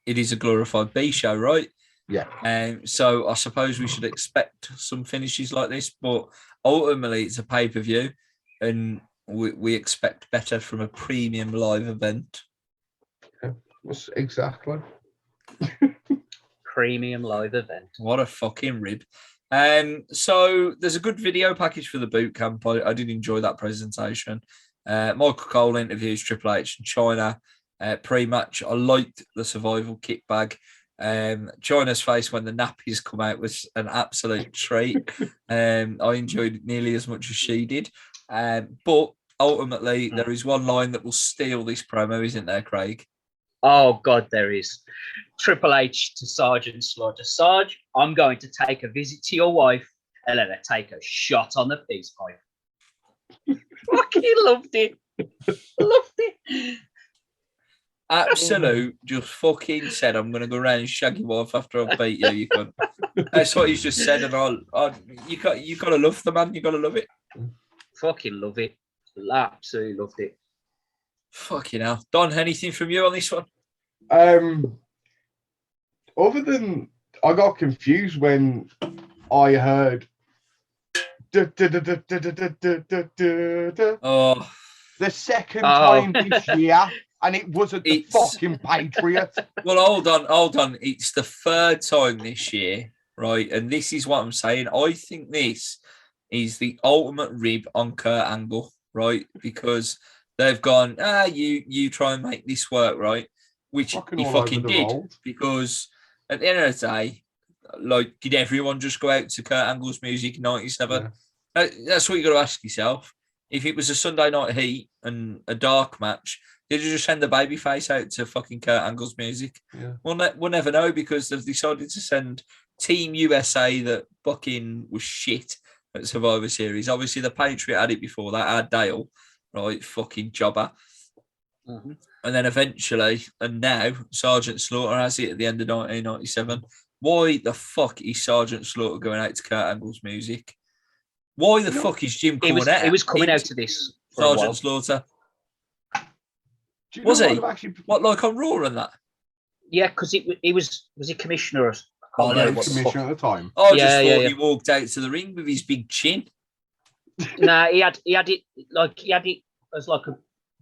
it is a glorified B show, right? Yeah. So I suppose we should expect some finishes like this, but ultimately it's a pay-per-view, and we expect better from a premium live event. Yeah, exactly. Premium live event. What a fucking rib. So there's a good video package for the boot camp. I did enjoy that presentation. Michael Cole interviews Triple H and China pre-match. I liked the survival kit bag. China's face when the nappies come out was an absolute treat. I enjoyed it nearly as much as she did. But ultimately, there is one line that will steal this promo, isn't there, Craig? Oh, God, there is. Triple H to Sergeant Slaughter. Sarge, I'm going to take a visit to your wife and let her take a shot on the peace pipe. Fucking loved it. Loved it. Absolute, just fucking said, I'm going to go around and shag your wife after I beat you. You cunt. That's what he's just said, and you got to love the man. You got to love it. Fucking love it. Absolutely loved it. Fucking hell, Don. Anything from you on this one? Other than I got confused when I heard. Oh, the second time this year And it wasn't the It's- fucking Patriot. Well, hold on. It's the third time this year, right? And this is what I'm saying. I think this is the ultimate rib on Kurt Angle, right? Because they've gone, you try and make this work, right? Which Fucking he all over fucking the did. road. Because at the end of the day, like, did everyone just go out to Kurt Angle's music in 97? Yeah. That's what you got to ask yourself. If it was a Sunday night heat and a dark match, did you just send the babyface out to fucking Kurt Angle's music? Yeah. We'll never know because they've decided to send Team USA that fucking was shit at Survivor Series. Obviously, the Patriot had it before that, had Dale, right? Fucking jobber. Mhm. And then eventually, and now, Sergeant Slaughter has it at the end of 1997. Why the fuck is Sergeant Slaughter going out to Kurt Angle's music? Why the fuck is Jim He was coming out into to this for a while. Sergeant Slaughter? Do you Was know he? what I've actually... What, like on Raw and that? Yeah, because he was he commissioner? Or, I Oh, can't no, remember Yeah, what the commissioner fuck. at the time. I just Yeah, thought yeah. he walked out to the ring with his big chin. Nah, he had it as like a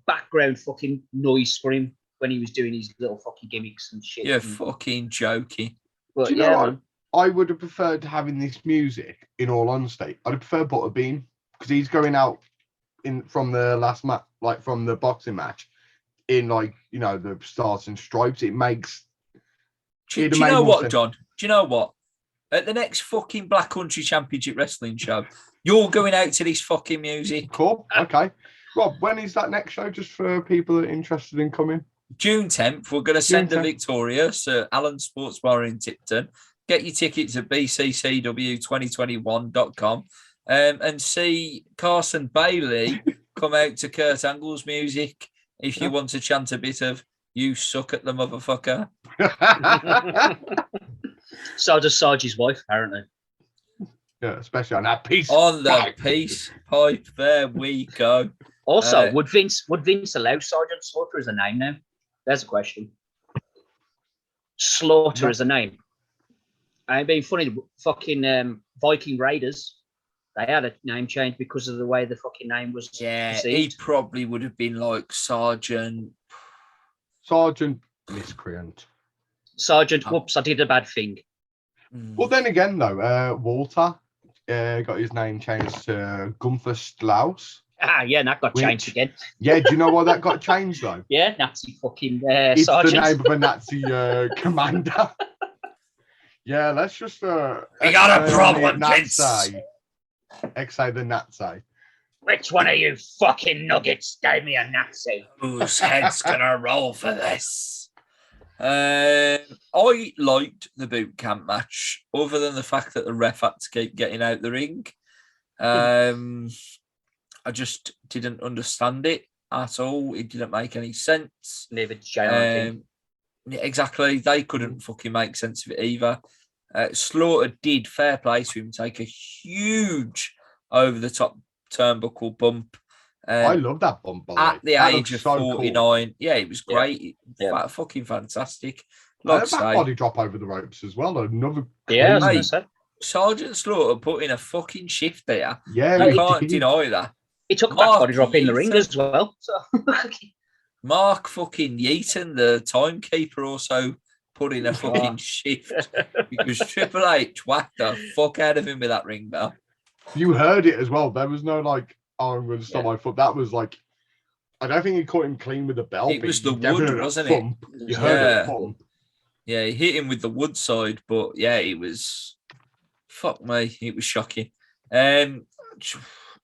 background fucking noise for him when he was doing his little fucking gimmicks and shit. You're and, fucking joking. but Do you know yeah, what? man. I would have preferred having this music, in all honesty. I'd have preferred Butterbean because he's going out from the last match, like from the boxing match, in like, you know, the stars and stripes. It makes. Do It'd you have made know more what, sense. John? Do you know what? At the next fucking Black Country Championship Wrestling show, you're going out to this fucking music. Cool. Okay. Rob, when is that next show? Just for people that are interested in coming. June 10th, we're going to send June a 10th. Victorious to Allen Sports Bar in Tipton. Get your tickets at bccw2021.com and see Carson Bailey come out to Kurt Angle's music if you want to chant a bit of "You suck at the motherfucker." So does Sarge's wife, apparently. Yeah, especially on that piece. On the Right. peace pipe, there we go. Also, Uh, would Vince allow Sergeant Slaughter as a name now? There's a question. Slaughter No. as a name. I ain't being funny. Fucking Viking Raiders, they had a name change because of the way the fucking name was Yeah, he perceived. probably would have been like Sergeant. Sergeant Miscreant. Sergeant, Oh. whoops, I did a bad thing. Well, then again, though, Walter got his name changed to Gunther Strauss. Ah, yeah, and that got Which- changed again. Yeah, do you know why that got changed, though? Yeah, Nazi fucking It's Sergeant. the name of a Nazi commander. Yeah, let's just. We got a exile problem, the Vince. Nazi. Exile the Nazi. Which one of you fucking nuggets gave me a Nazi? Whose head's gonna roll for this? I liked the boot camp match, other than the fact that the ref had to keep getting out the ring. I just didn't understand it at all. It didn't make any sense. Neither did JR, I think. Yeah, exactly. They couldn't fucking make sense of it either. Slaughter did, fair play to him, take a huge over the top turnbuckle bump. I love that bump, by the way. At the That age looks of so cool. 49. Yeah, it was Yeah. great. Yeah. Fucking fantastic. And Like a back I say, body drop over the ropes as well. Another. Yeah, I was Hey. gonna say. Sergeant Slaughter put in a fucking shift there. Yeah, You he can't did. deny that. He took a Mark back body drop in the ring Yeaton. as well. So Mark fucking Yeaton, the timekeeper, also put in a fucking shift because Triple H whacked the fuck out of him with that ring bell. You heard it as well. There was no like, oh, I'm going to stop my foot. That was like, I don't think he caught him clean with the belt. It but was you the definitely wood, heard a wasn't it? thump. You heard Yeah. a thump. Yeah, he hit him with the wood side, but yeah, it was fuck me, it was shocking.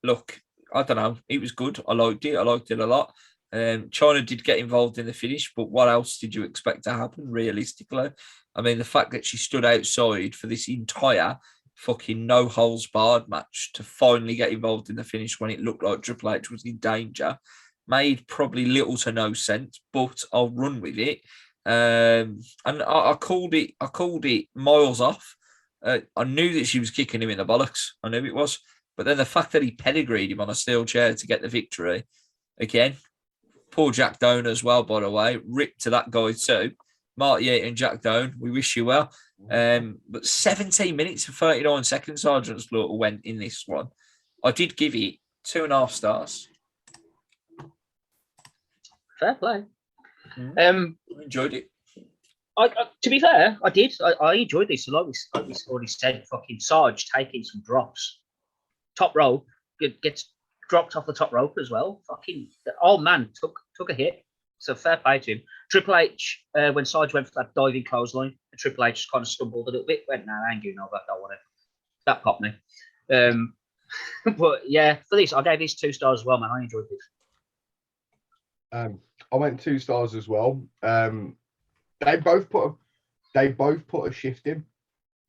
Look, I don't know, it was good. I liked it a lot. China did get involved in the finish, but what else did you expect to happen realistically? I mean, the fact that she stood outside for this entire fucking no holes barred match to finally get involved in the finish when it looked like Triple H was in danger made probably little to no sense, but I'll run with it. And I called it miles off. I knew that she was kicking him in the bollocks. I knew it was. But then the fact that he pedigreed him on a steel chair to get the victory, again, poor Jack Doan as well, by the way, ripped to that guy too. Mark Yates and Jack Doan, we wish you well. But 17 minutes and 39 seconds, Sergeant Slaughter went in this one. I did give it 2.5 stars. fair play. I enjoyed it. To be fair, I did. I enjoyed this. Like we already said, fucking Sarge taking some drops. Top rope gets dropped off the top rope as well. Fucking the old man took a hit. So fair play to him. Triple H, when Sarge went for that diving clothesline, and Triple H just kind of stumbled a little bit. Went, nah, I ain't doing all that. Don't want it. That popped me. But yeah, for this, I gave this 2 stars as well, man. I enjoyed this. I went 2 stars as well. They both put a shift in,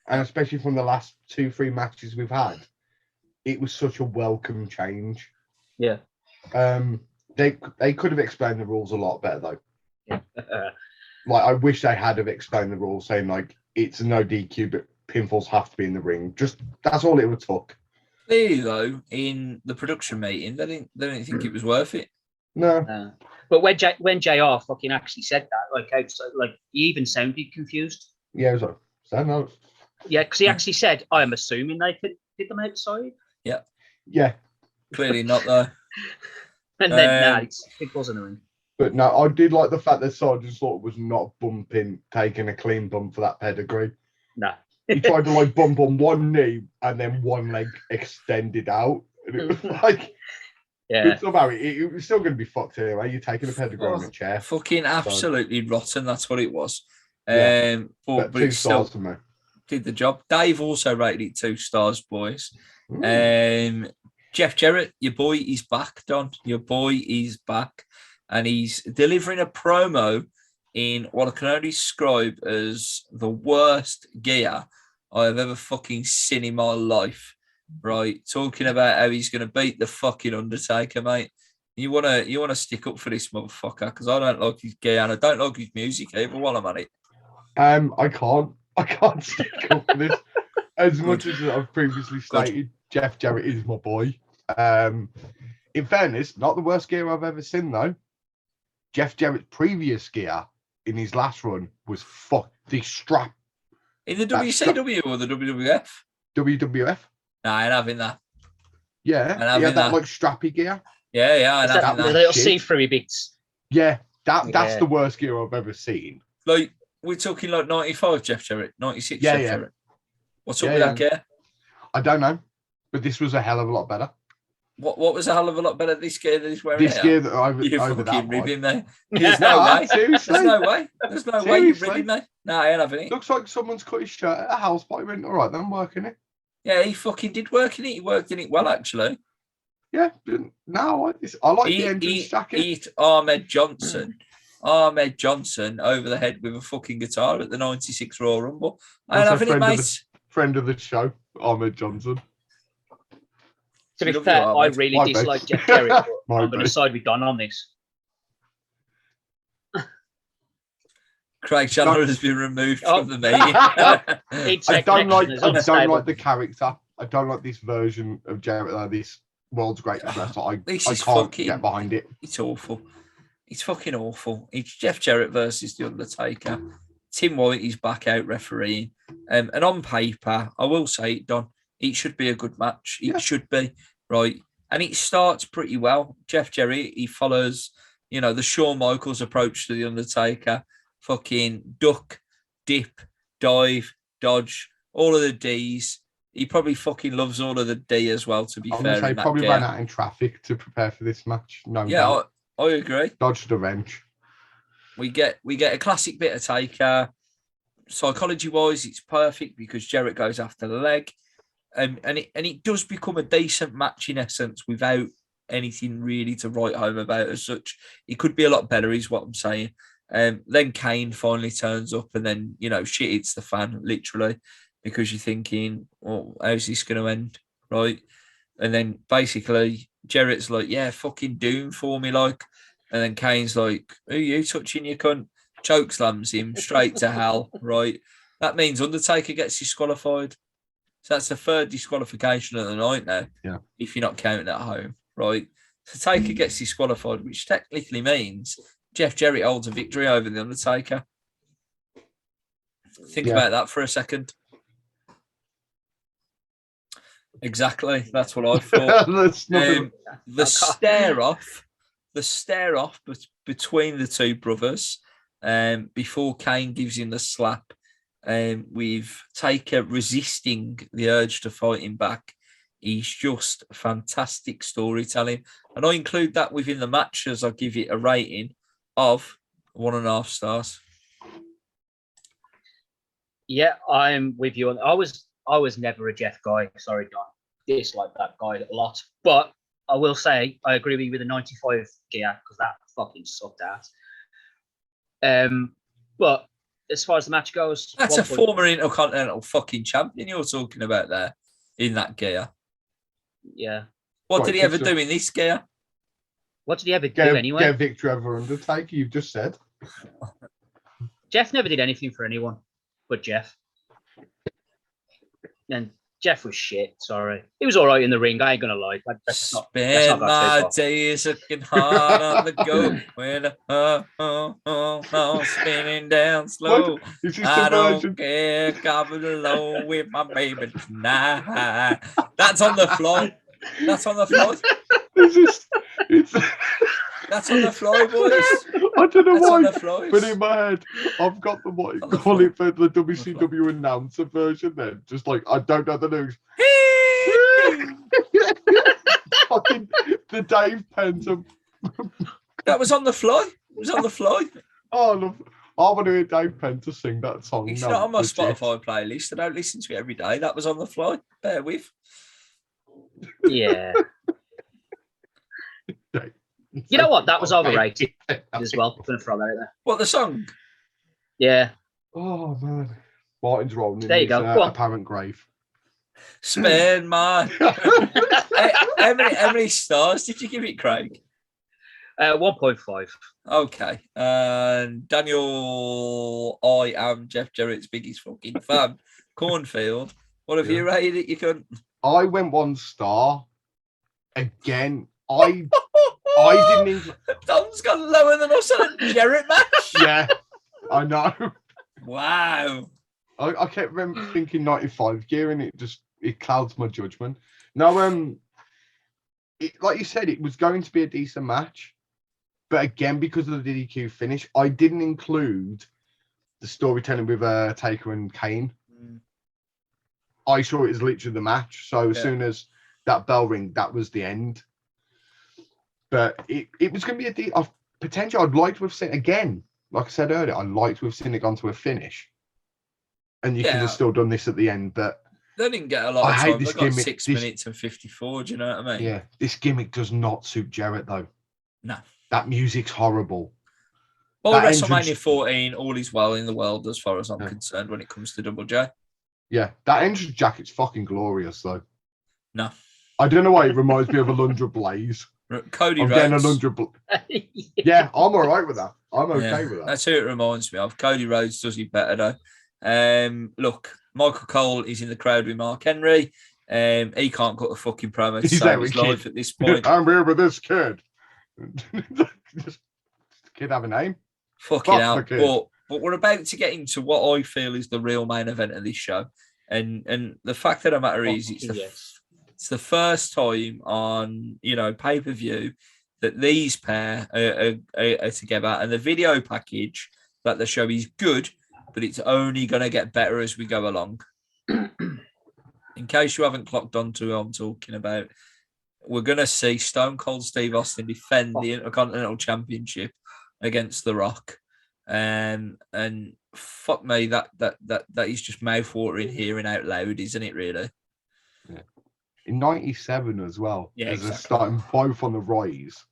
and especially from the last 2-3 matches we've had, it was such a welcome change. Yeah. They could have explained the rules a lot better though. Yeah. Like I wish they had have explained the rules, saying like it's a no DQ, but pinfalls have to be in the ring. Just that's all it would took. Clearly, though, in the production meeting, they didn't think it was worth it. No. But when JR fucking actually said that, like outside, like he even sounded confused. Yeah, it was like, so no. Yeah, because he actually said, "I'm assuming they could hit them outside." Yeah. Clearly not, though. And then it wasn't a ring. But no, I did like the fact that Sargent sort of was not taking a clean bump for that pedigree. No. He tried to like bump on one knee and then one leg extended out. And it was like, yeah. Somehow it was still going to be fucked anyway. You're taking a pedigree on a chair. Fucking absolutely rotten. That's what it was. Yeah. But 2 it still stars for me. did the job. Dave also rated it 2 stars, boys. Jeff Jarrett, your boy is back, Don. Your boy is back. And he's delivering a promo in what I can only describe as the worst gear I have ever fucking seen in my life. Right, talking about how he's going to beat the fucking Undertaker, mate. You wanna stick up for this motherfucker because I don't like his gear and I don't like his music either. While I'm at it, I can't stick up for this. As much as I've previously stated, Jeff Jarrett is my boy. In fairness, not the worst gear I've ever seen though. Jeff Jarrett's previous gear in his last run was the strap. In the WCW or the WWF? WWF. No, I ain't having that. Yeah, he had that like strappy gear. Yeah, I ain't having the that. little see-through bits. Yeah, that's the worst gear I've ever seen. Like we're talking like 95 Jeff Jarrett, 96 Jeff Jarrett. What's up with that gear? I don't know, but this was a hell of a lot better. What was a hell of a lot better this gear that he's wearing? This gear that you're over that fucking one. ribbing me. There's no way. Seriously? There's no way you're ribbing me. No, I ain't having it. Looks like someone's cut his shirt at a house party. Went, all right, then I'm working it. Yeah, he fucking did work in it. He worked in it well, actually. Yeah, no, I like the entrance jacket. Eat Ahmed Johnson over the head with a fucking guitar at the 96 Royal Rumble. I ain't having it, mate. Friend of the show, Ahmed Johnson. To be fair, I really dislike Jeff Jarrett, but I'm going to side with Don on this. Craig Chandler has been removed from the meeting. I don't like the character. I don't like this version of Jarrett. This world's greatest wrestler. I can't get behind it. It's awful. It's fucking awful. It's Jeff Jarrett versus The Undertaker. Tim White is back out refereeing. And on paper, I will say it, Don, it should be a good match. It should be, right? And it starts pretty well. Jeff Jarrett, he follows, the Shawn Michaels approach to The Undertaker. Fucking duck, dip, dive, dodge, all of the Ds. He probably fucking loves all of the D as well, to be fair. He probably ran out in traffic to prepare for this match. No, yeah, I agree. Dodged the wrench. We get a classic bit of Taker. Psychology-wise, it's perfect because Jarrett goes after the leg. And it does become a decent match in essence without anything really to write home about as such. It could be a lot better, is what I'm saying. Then Kane finally turns up and then, shit hits the fan, literally, because you're thinking, well, how's this going to end, right? And then basically Jarrett's like, yeah, fucking doom for me, like. And then Kane's like, who are you touching, you cunt? Chokeslams him straight to hell, right? That means Undertaker gets disqualified. So that's the 3rd disqualification of the night now, if you're not counting at home, right? So Taker gets disqualified, which technically means Jeff Jarrett holds a victory over The Undertaker. Think about that for a second. Exactly. That's what I thought. The stare off between the two brothers before Kane gives him the slap. With Taker resisting the urge to fight him back. He's just fantastic storytelling. And I include that within the match as I give it a rating of 1.5 stars. Yeah, I'm with you. I was never a Jeff guy. Sorry, John. Dislike that guy a lot. But I will say I agree with you with the 95 gear because that fucking sucked ass. But as far as the match goes, That's a former Intercontinental fucking champion you're talking about there in that gear. Yeah. What did he ever do in this gear? What did he ever do anyway? Get victory over Undertaker, you've just said. Jeff never did anything for anyone but Jeff. And Jeff was shit, sorry. He was all right in the ring, I ain't going to lie. Spend my days looking hard on the go when spinning down slow. I don't care, cover the low with my baby tonight. That's on the fly. That's on the fly. That's on the fly, boys. I don't know why, the but in my head, I've got the what you call it for the WCW announcer version. Then, just like I don't know the news. Fucking the Dave Penta. That was on the fly. It was on the fly. Oh, I want to hear Dave Penta sing that song. It's not on my Spotify playlist. I don't listen to it every day. That was on the fly. Bear with. Yeah. You know what? That was overrated as well. I'm going to throw that out there. What, the song? Yeah. Oh, man. Martin's rolling in there you his go. apparent grave. Spend my... how many stars did you give it, Craig? 1.5. Okay. Daniel, I am Jeff Jarrett's biggest fucking fan. Cornfield. What have you rated it, you cunt? I went 1 star. Again, I didn't even... Dom's got lower than us on a Jarrett match. Yeah, I know. Wow. I kept thinking 95 gear, and it clouds my judgment. No, like you said, it was going to be a decent match, but again, because of the DDQ finish, I didn't include the storytelling with Taker and Kane. I saw it as literally the match. So as soon as that bell ring, that was the end. But it was going to be a potential. I'd like to have seen again. Like I said earlier, I'd like to have seen it gone to a finish. And you could have still done this at the end. But they didn't get a lot of time. They got 6 minutes and 54. Do you know what I mean? Yeah. This gimmick does not suit Jarrett, though. No. That music's horrible. Well, WrestleMania 14, all is well in the world as far as I'm concerned when it comes to Double J. Yeah. That entrance jacket's fucking glorious, though. No. I don't know why it reminds me of Alundra Blaze. Cody Rhodes. Yeah, I'm all right with that. I'm okay yeah, with that. That's who it reminds me of. Cody Rhodes does it better, though. Look, Michael Cole is in the crowd with Mark Henry. He can't cut a fucking promo to save his life at this point. I'm here with this kid. Does the kid have a name? Fucking hell. But we're about to get into what I feel is the real main event of this show. And the fact of the matter is, it's the first time on, pay-per-view that these pair are together. And the video package that the show is good, but it's only going to get better as we go along. In case you haven't clocked on to who I'm talking about, we're going to see Stone Cold Steve Austin defend the Intercontinental Championship against The Rock. And fuck me, that is just mouth-watering hearing out loud, isn't it, really? Yeah. In 97 as well. Yeah, exactly. Starting both on the rise.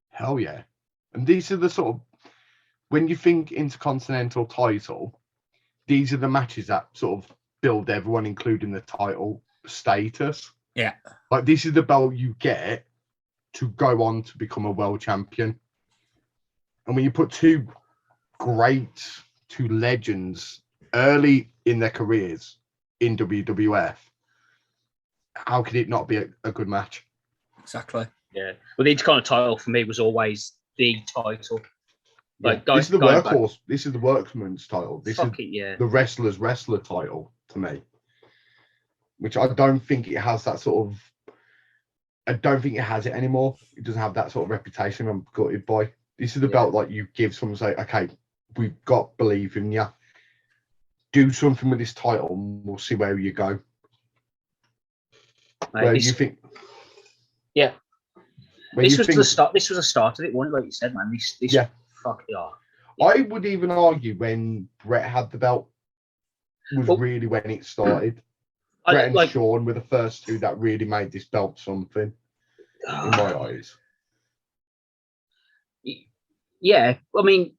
Hell yeah. And these are the sort of, when you think Intercontinental title, these are the matches that sort of build everyone, including the title status. Yeah. Like, this is the belt you get to go on to become a world champion. And when you put two legends early in their careers in WWF, how could it not be a good match? Exactly. Yeah. Well, the Intercontinental title for me was always the title. Like, this is the workhorse. This is the workman's title. This is the wrestler's wrestler title to me. Which I don't think it has that sort of... I don't think it has it anymore. It doesn't have that sort of reputation I'm gutted by. This is the Yeah. belt like you give someone, say, okay, we've got belief in you. Do something with this title, and we'll see where you go. Mate, Where this, you think? Yeah. Where this you was think? the start. This was the start of it, wasn't it? Like you said, man. This Yeah. fuck yeah. I would even argue when Brett had the belt was Well, really when it started. Brett and Sean were the first two that really made this belt something in my eyes. Yeah, I mean,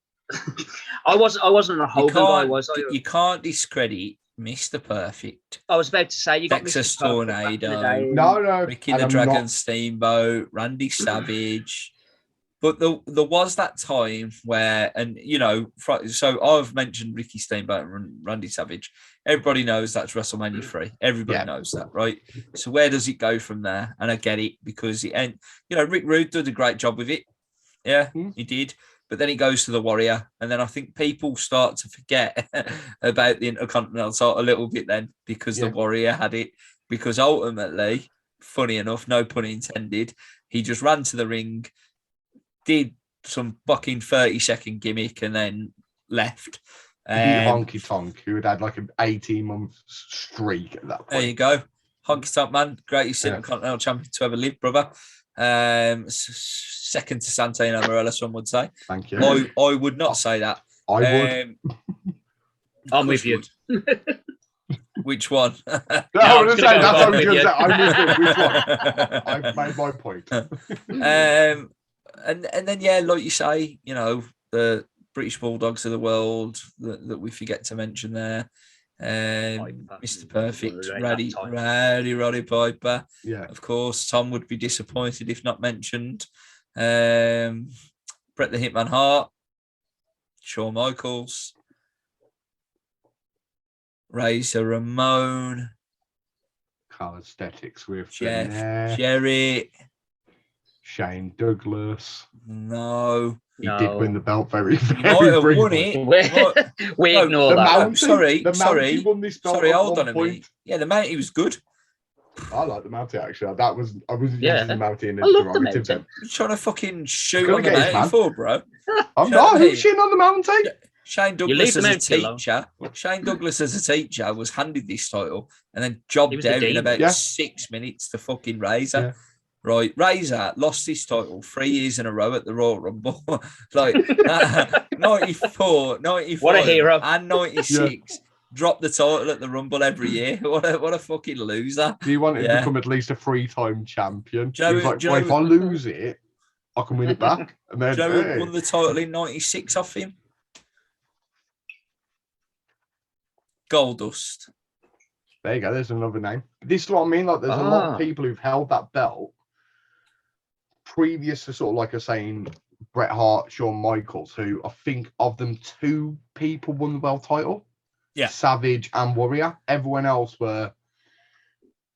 I wasn't a Hogan guy, was I? You can't discredit Mr. Perfect. I was about to say you got Texas Mr. Perfect back in the Tornado. day. No, Ricky and the I'm Dragon not- Steamboat, Randy Savage. But there was that time where, and you know, so I've mentioned Ricky Steamboat and Randy Savage. Everybody knows that's WrestleMania 3. Everybody knows that, right? So where does it go from there? And I get it because Rick Rude did a great job with it. Yeah, he did. But then he goes to the Warrior, and then I think people start to forget about the Intercontinental title a little bit then because the Warrior had it. Because ultimately, funny enough, no pun intended, he just ran to the ring, did some fucking 30-second gimmick, and then left. Beat Honky Tonk, who had like an 18-month streak at that point. There you go. Honky Tonk Man, greatest Intercontinental champion to ever live, brother. Second to Santino Marella, some would say. Thank you. I would not say that. I would. I'm with you. Which one? No, I was saying that's what I was going to say. I'm with you. Which one? I've made my point. And then like you say, the British Bulldogs of the world that we forget to mention there. Mr. Perfect, Roddy Piper. Yeah. Of course, Tom would be disappointed if not mentioned. Bret the Hitman Hart, Shawn Michaels, Razor Ramon, Carl Aesthetics with Jeff Jarrett, Shane Douglas. No. He did win the belt very, very briefly. Won it. We ignore that. Sorry. Won this belt Hold on a minute. Yeah, the Mountie was good. I like the Mountie, actually. I was using the Mountie in a derogative then. You're trying to fucking shoot on the Mountie for, bro. I'm not. Who's shooting on the Mountie? Shane Douglas as a teacher. Shane Douglas as a teacher was handed this title and then jobbed out in about 6 minutes to fucking Razor. Yeah. Right, Razor lost his title 3 years in a row at the Royal Rumble. 94, 95, what a hero. And 96. Dropped the title at the Rumble every year. What a fucking loser. Do you want him to become at least a 3-time champion? He was like, if I lose it, I can win it back. And then Joe won the title in 96 off him. Goldust. There you go. There's another name. This is what I mean. Like, there's a lot of people who've held that belt previous to sort of like a saying Bret Hart, Shawn Michaels, who I think of them 2 people won the world title. Yeah. Savage and Warrior. Everyone else were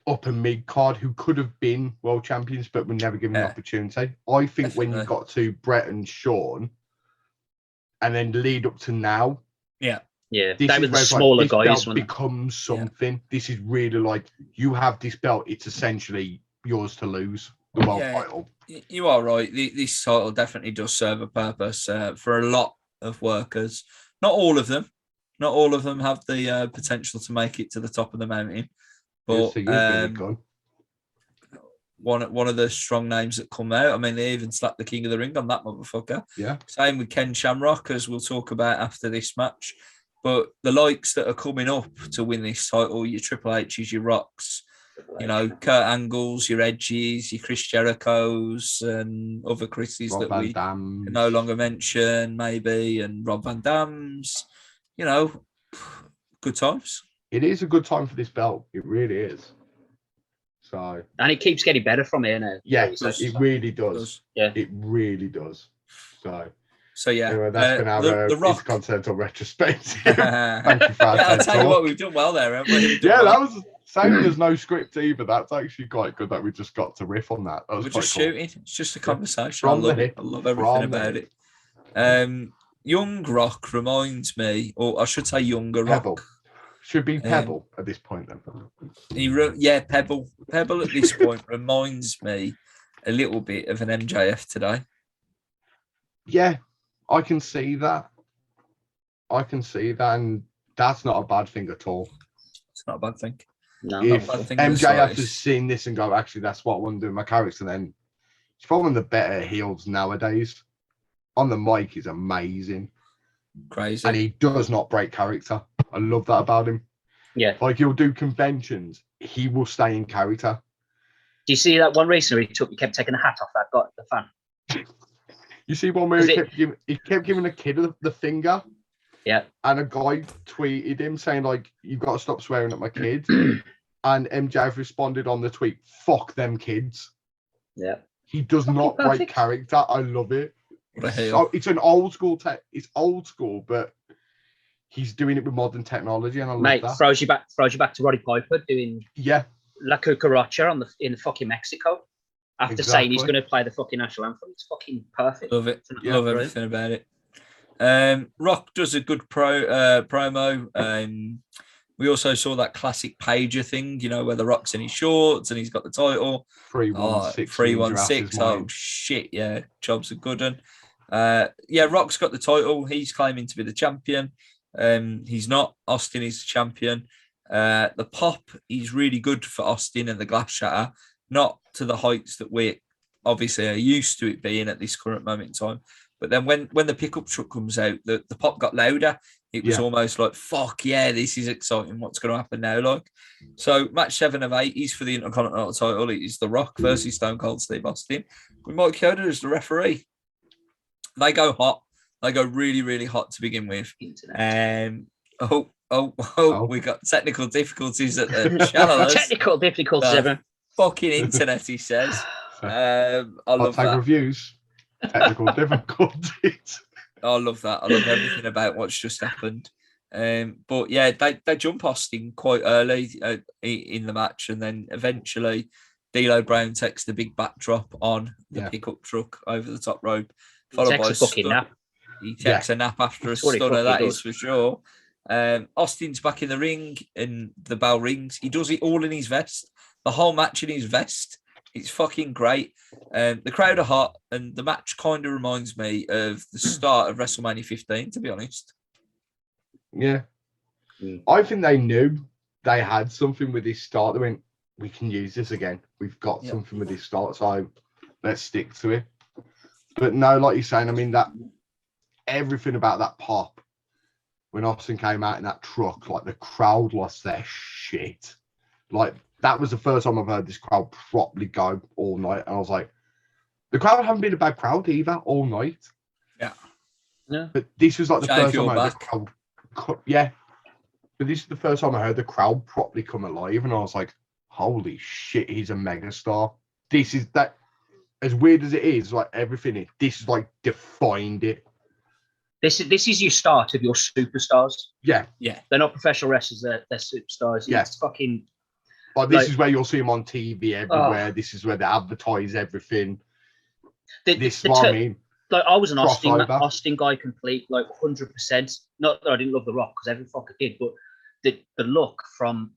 upper mid card who could have been world champions but were never given an opportunity. I think when you got to Bret and Shawn and then lead up to now. Yeah. Yeah, they were the smaller guys. This becomes something. Yeah. This is really like, you have this belt. It's essentially yours to lose, the world title. You are right. This title definitely does serve a purpose for a lot of workers. Not all of them. Not all of them have the potential to make it to the top of the mountain. But one of the strong names that come out. I mean, they even slapped the King of the Ring on that motherfucker. Yeah. Same with Ken Shamrock, as we'll talk about after this match. But the likes that are coming up to win this title, your Triple H's, your Rocks, Kurt Angles, your Edges, your Chris Jerichos, and other Chris's that we can no longer mention, maybe, and Rob Van Dam's, good times. It is a good time for this belt. It really is. So, and it keeps getting better from here now. Yeah, it really does. Yeah, it really does. So yeah, anyway, that's been our Intercontinental retrospective. Thank you for I'll tell you what, we've done well there, haven't we? That was saying there's no script either. That's actually quite good that we just got to riff on that. We're just shooting. It's just a conversation. I love it. I love everything about it. Young Rock reminds me, or I should say Younger Pebble. Rock. Should be Pebble at this point then. Pebble. Pebble at this point reminds me a little bit of an MJF today. Yeah, I can see that. And that's not a bad thing at all. It's not a bad thing. No, If Not a bad thing in the MJF has slightest. seen this and go, actually, that's what I want to do in my character, then he's probably one of the better heels nowadays. On the mic, he's amazing. Crazy. And he does not break character. I love that about him. yeah. Like, he'll do conventions, he will stay in character. Do you see that one recently? He kept taking the hat off that guy, the fan. You see one where Is he kept giving a kid the finger, Yeah. and a guy tweeted him saying, like, you've got to stop swearing at my kid. And MJF responded on the tweet, fuck them kids. Yeah. He does not break perfect. character. I love it. What a heel. So it's an old school it's old school, but he's doing it with modern technology, and I love Mate, that. throws you back to Roddy Piper doing Yeah, La Cucaracha in fucking Mexico after saying he's Exactly. going to play the fucking national anthem. It's fucking perfect. Love it. Yeah, Love brilliant. everything about it. Rock does a good promo. We also saw that classic pager thing, where the Rock's in his shorts and he's got the title. 316. 316. Oh, shit. Yeah. Job's a good one. Yeah, Rock's got the title. He's claiming to be the champion. He's not. Austin is the champion. The pop is really good for Austin and the glass shatter, not to the heights that we obviously are used to it being at this current moment in time. But then when the pickup truck comes out, the pop got louder. It was almost like, fuck yeah, this is exciting. What's going to happen now? Like, so match 7 of 8 is for the Intercontinental title. It is The Rock versus Stone Cold Steve Austin with Mike Chioda as the referee. They go hot. They go really, really hot to begin with. We got technical difficulties at the channel. Technical difficulties, everyone. Fucking internet, he says. I love that. Reviews. Technical difficulties. I love that. I love everything about what's just happened. But yeah, they jump Austin quite early in the match, and then eventually D'Lo Brown takes the big backdrop on the pickup truck over the top rope, followed by a fucking nap. He takes a nap after a stunner, that is for sure. Austin's back in the ring, and the bell rings. He does it all in his vest. The whole match in his vest. It's fucking great. The crowd are hot, and the match kind of reminds me of the start of WrestleMania 15, to be honest. Yeah. I think they knew they had something with this start. They went, we can use this again. We've got something with this start, so let's stick to it. But no, like you're saying, I mean, that everything about that pop, when Austin came out in that truck, like the crowd lost their shit. Like, that was the first time I've heard this crowd properly go all night. And I was like, the crowd haven't been a bad crowd either all night. Yeah. But this was like the first time I heard back. the crowd. Yeah. But this is the first time I heard the crowd properly come alive. And I was like, holy shit, he's a megastar. This is that, as weird as it is, like everything, this is like defined it. This is your start of your superstars. Yeah. Yeah. They're not professional wrestlers, they're superstars. Yeah. It's fucking... Like, this is where you'll see them on TV everywhere. Oh. This is where they advertise everything. This the is what I mean. Like, I was an Crossover. Austin guy complete, like 100%. Not that I didn't love The Rock, because every fucker did, but the look from,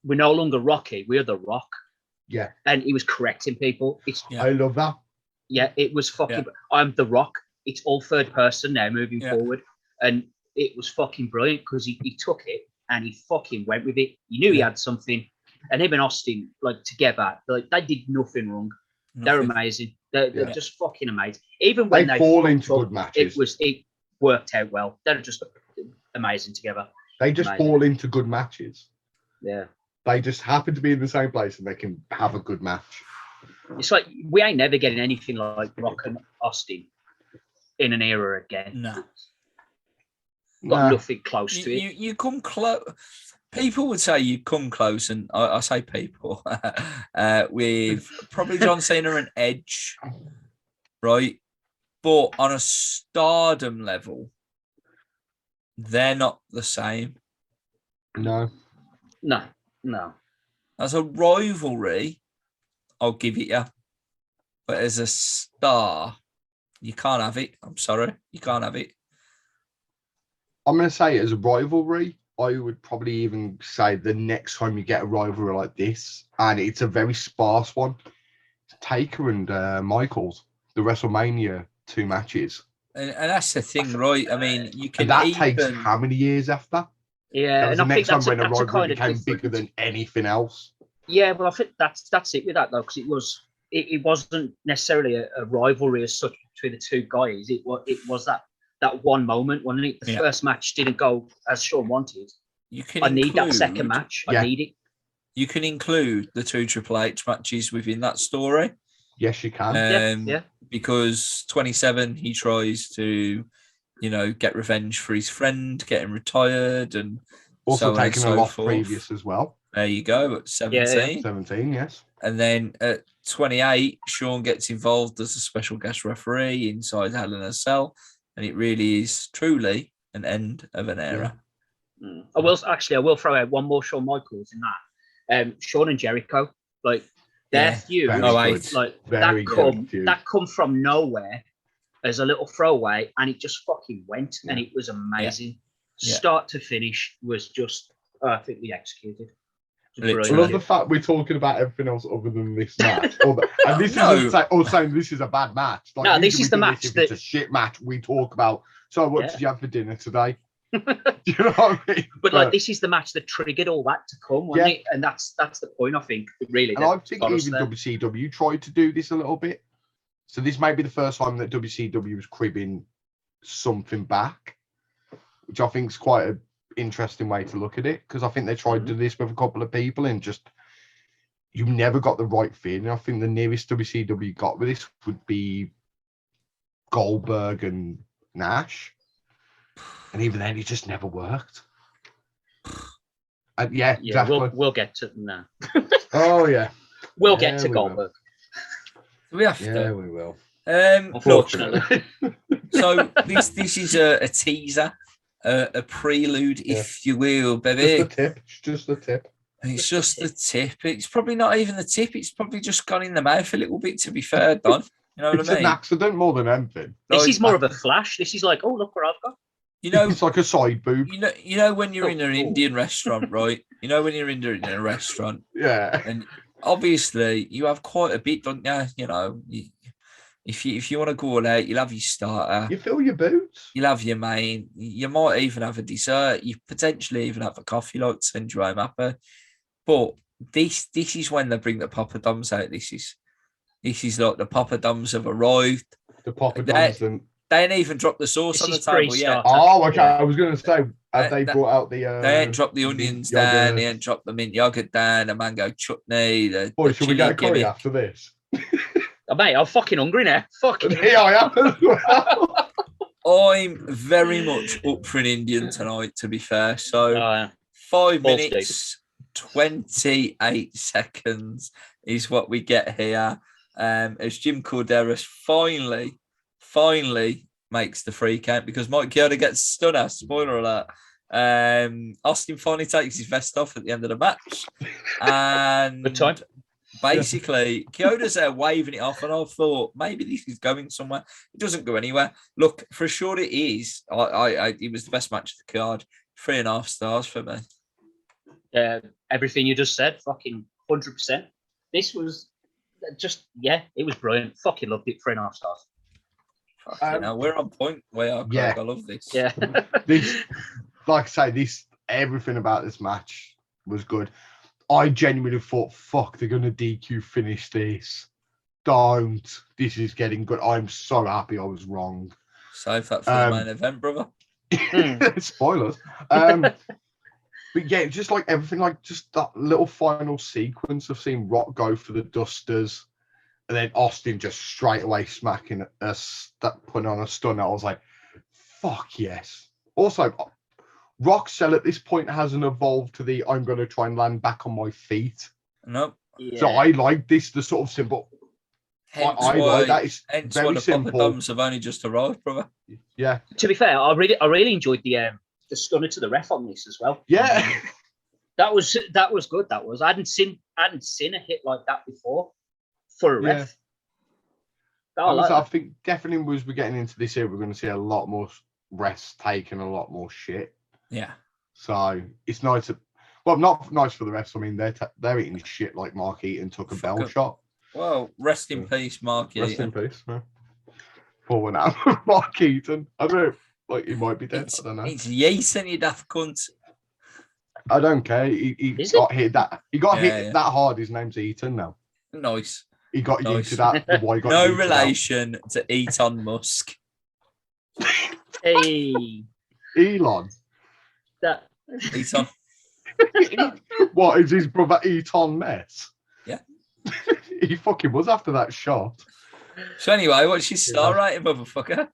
we're no longer Rocky, we're The Rock. Yeah. And he was correcting people. I love that. Yeah, it was fucking, I'm The Rock. It's all third person now moving forward. And it was fucking brilliant because he took it and he fucking went with it. He knew he had something. And him and Austin, like, together, like, they did nothing wrong. They're amazing. They're just fucking amazing. Even when they fall into good matches. It worked out well. They're just amazing together. They just fall into good matches. Yeah. They just happen to be in the same place and they can have a good match. It's like, we ain't never getting anything like Rock and Austin in an era again. No. Got nothing close to it. You come close. People would say you come close, and I say people, with probably John Cena and Edge, right? But on a stardom level, they're not the same. No. As a rivalry, I'll give it you. But as a star, you can't have it. I'm sorry. You can't have it. I'm going to say as a rivalry, I would probably even say the next time you get a rivalry like this, and it's a very sparse one, Taker and Michaels, the WrestleMania 2 matches. And that's the thing, right? I mean, you can And that even... takes how many years after? Yeah, That was and the I think next time that's when a that's a rivalry kind of became different. bigger than anything else. Yeah, well, I think that's it with that though, because it wasn't necessarily a rivalry as such between the two guys. It was that one moment, wasn't it? The first match didn't go as Sean wanted. You can I need include, that second match. Yeah. I need it. You can include the 2 Triple H matches within that story. Yes, you can. Yeah. Because 27, he tries to, get revenge for his friend, getting retired, and Also so on and taking a so loss forth. previous as well. There you go, at 17. 17, yes. And then at 28, Sean gets involved as a special guest referee inside Hell in a Cell. And it really is truly an end of an era. Yeah. I will throw out one more Shawn Michaels in that. Sean and Jericho, like their feud, like that come from nowhere as a little throwaway, and it just fucking went, and it was amazing. Yeah. Start to finish was just perfectly executed. I love the fact we're talking about everything else other than this match. And this isn't saying this is a bad match. Like, no, this is the match if it's a shit match, we talk about. So what did you have for dinner today? Do you know what I mean? But like, this is the match that triggered all that to come, wasn't it? And that's the point, I think. Really, and I think even WCW tried to do this a little bit. So this may be the first time that WCW was cribbing something back, which I think is quite an interesting way to look at it, because I think they tried to do this with a couple of people and just you never got the right feeling. I think the nearest WCW got with this would be Goldberg and Nash. And even then, it just never worked. And exactly. We'll get to them now. Oh, yeah. We'll get to Goldberg. We have to. Yeah, we will. Unfortunately. So this is a teaser, a prelude, if you will, baby. Just the tip. It's just the tip. It's probably not even the tip. It's probably just gone in the mouth a little bit, to be fair, Don. You know what I mean? It's an accident more than anything. This is more of a flash. This is like, oh, look what I've got. It's like a side boob. You know when you're in an Indian restaurant, right? You know when you're in a restaurant. Yeah. And obviously you have quite a bit, don't you? You know, if you want to go all out, you'll have your starter. You fill your boots. You'll have your main. You might even have a dessert. You potentially even have a coffee, like to send you home happy. But this is when they bring the poppadoms out. This is like the poppadoms have arrived. The poppadoms They ain't even dropped the sauce on the table yet. Oh, okay. I was going to say, have they brought out the... they ain't dropped the onions down. They ain't dropped the mint yogurt down, the mango chutney, the should we get a curry after this? Oh, mate, I'm fucking hungry now. Fucking here I am as well. I'm very much up for an Indian tonight, to be fair. So 5 minutes, 28 seconds is what we get here. As Jim Corderas finally makes the free count because Mike Chioda gets stunner. Spoiler alert. Austin finally takes his vest off at the end of the match. And good time. Basically, Chioda's there waving it off, and I thought maybe this is going somewhere. It doesn't go anywhere. Look, for sure it is. It was the best match of the card. 3.5 stars for me. Everything you just said, fucking 100%. This was just, it was brilliant. Fucking loved it. 3.5 stars. We're on point. We are. I love this. Yeah. This, like I say, everything about this match was good. I genuinely thought, fuck, they're going to DQ finish this. Don't. This is getting good. I'm so happy I was wrong. Save that for the main event, brother. Spoilers. But yeah, just like everything, like just that little final sequence of seeing Rock go for the dusters and then Austin just straight away smacking putting on a stunner. I was like, fuck yes. Also, Rock Cell at this point hasn't evolved to the I'm going to try and land back on my feet. Nope. Yeah. So I like this, the sort of simple. I like that. It's very simple. Poppadoms have only just arrived, brother. Yeah. To be fair, I really enjoyed the stunner to the ref on this as well. Yeah. That was good. That was. I hadn't seen a hit like that before for a ref. I think definitely as we're getting into this year, we're going to see a lot more refs taking a lot more shit. Yeah. So it's nice. Not nice for the refs. I mean, they're eating shit like Mark Eaton took a bell shot. Well, rest in peace, Mark Eaton. Rest in peace. Yeah. falling out with Mark Eaton. I don't know, like he might be dead. It's, I don't know. it's Jason, you daft cunt. I don't care. He Is got hit that. He got Yeah, hit yeah. that hard. His name's Eaton now. Nice. He got Nice. yeeted out. The boy got No yeeted relation to Elon Musk. Hey, Elon. that Elon. What is his brother Eton Mess? Yeah. He fucking was after that shot. So anyway, what's your star rating, motherfucker?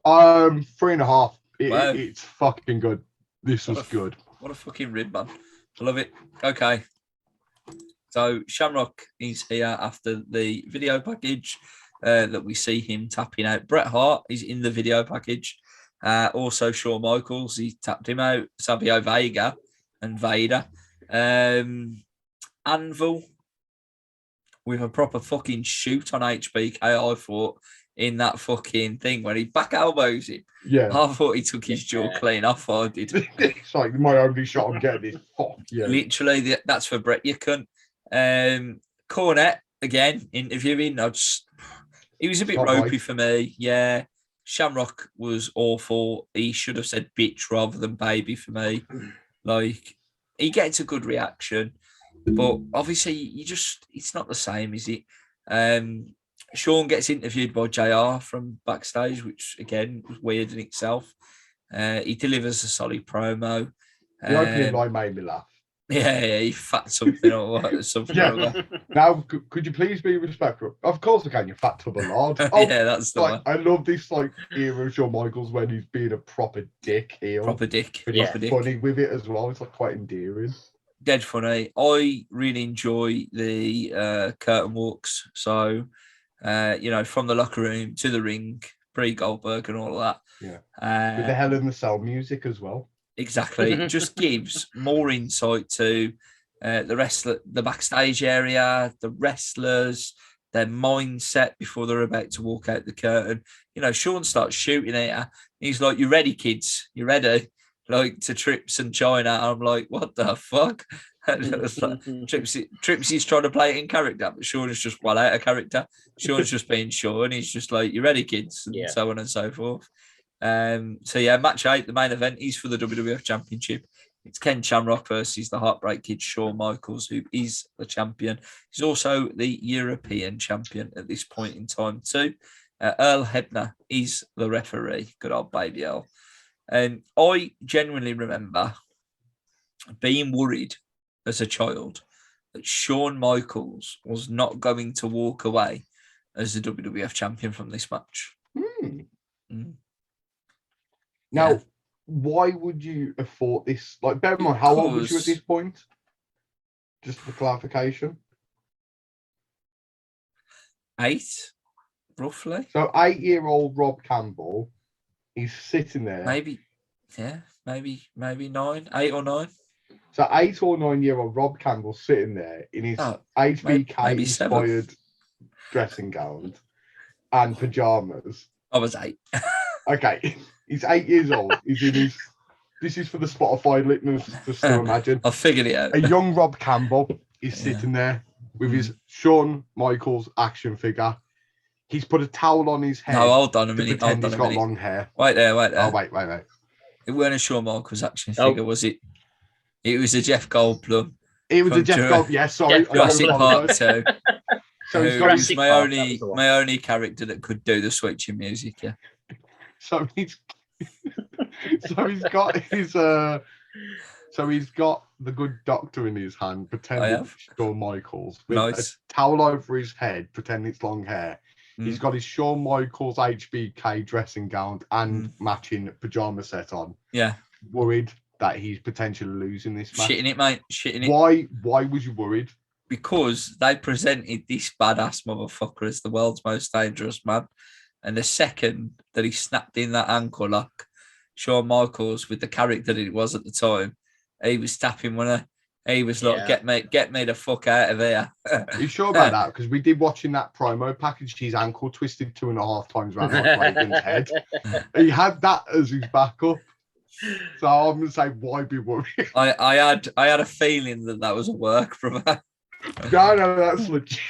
3.5. Wow. It's fucking good. This What was a good. What a fucking rib, man. I love it. Okay. So Shamrock is here after the video package that we see him tapping out. Bret Hart is in the video package. Also Shawn Michaels, he tapped him out. Savio Vega and Vader. Anvil with a proper fucking shoot on HBK, I thought, in that fucking thing when he back elbows him. Yeah. I thought he took his jaw clean off. I did. It's like my only shot I'm getting is fuck yeah. Literally, that's for Bret, you cunt. Cornette, again, interviewing. He was a bit Not ropey right. for me. Yeah. Shamrock was awful. He should have said bitch rather than baby for me. Like, he gets a good reaction. But obviously, it's not the same, is it? Sean gets interviewed by JR from backstage, which again was weird in itself. He delivers a solid promo. The opening line made me laugh. Yeah, he fat something or something. Yeah. Or other. Now, could you please be respectful? Of course I can, you fat tub of lard. Yeah, that's the one. I love this like era of Shawn Michaels when he's being a proper dick here. Proper dick. But he's Proper dick. funny with it as well. It's like quite endearing. Dead funny. I really enjoy the curtain walks. So, from the locker room to the ring, pre-Goldberg and all of that. Yeah. With the Hell in the Cell music as well. Exactly. It just gives more insight to the backstage area, the wrestlers, their mindset before they're about to walk out the curtain. Sean starts shooting at her. He's like, "You ready, kids? You ready?" Like to Trips and China. I'm like, what the fuck? And it was like, Tripsy's trying to play it in character, but Sean is just well out of character. Sean's just being Sean. He's just like, "You ready, kids?" And so on and so forth. Match 8, the main event is for the WWF Championship. It's Ken Shamrock versus the Heartbreak Kid Shawn Michaels, who is the champion. He's also the European champion at this point in time too. Earl Hebner is the referee. Good old baby Earl. And I genuinely remember being worried as a child that Shawn Michaels was not going to walk away as the WWF champion from this match. Now, why would you have thought this? Like, bear in mind, how old was you at this point? Just for clarification. 8, roughly. So 8-year-old Rob Campbell, he's sitting there. Maybe 9, 8 or 9. So 8 or 9-year-old Rob Campbell sitting there in his HBK inspired dressing gown and pajamas. I was 8. Okay, he's 8 years old. He's in his. This is for the Spotify listeners just to imagine. I figured it out. A young Rob Campbell is sitting there with his Shawn Michaels action figure. He's put a towel on his head. No, hold on a minute. Pretend he's got long hair. Wait there. Oh, wait. It weren't a Shawn Michaels action figure, was it? It was a Jeff Goldblum. It was a Jeff Goldblum. Yeah, sorry. Jurassic Park 2. So he's got my only character that could do the switching music. Yeah. So he's got his he's got the good doctor in his hand, pretending it's Shawn Michaels with a towel over his head, pretending it's long hair. He's got his Shawn Michaels HBK dressing gown and matching pajama set on. Yeah. Worried that he's potentially losing this match. Shitting it, mate. Shitting it. Why was you worried? Because they presented this badass motherfucker as the world's most dangerous man. And the second that he snapped in that ankle lock, Shawn Michaels, with the character that it was at the time, he was tapping when he was like, get me the fuck out of here. Are you sure about that? Because we did watching that promo package, his ankle twisted 2.5 times around like Reagan's head. He had that as his backup. So I'm gonna say, why be worried? I had a feeling that was a work from her. No, that's legit.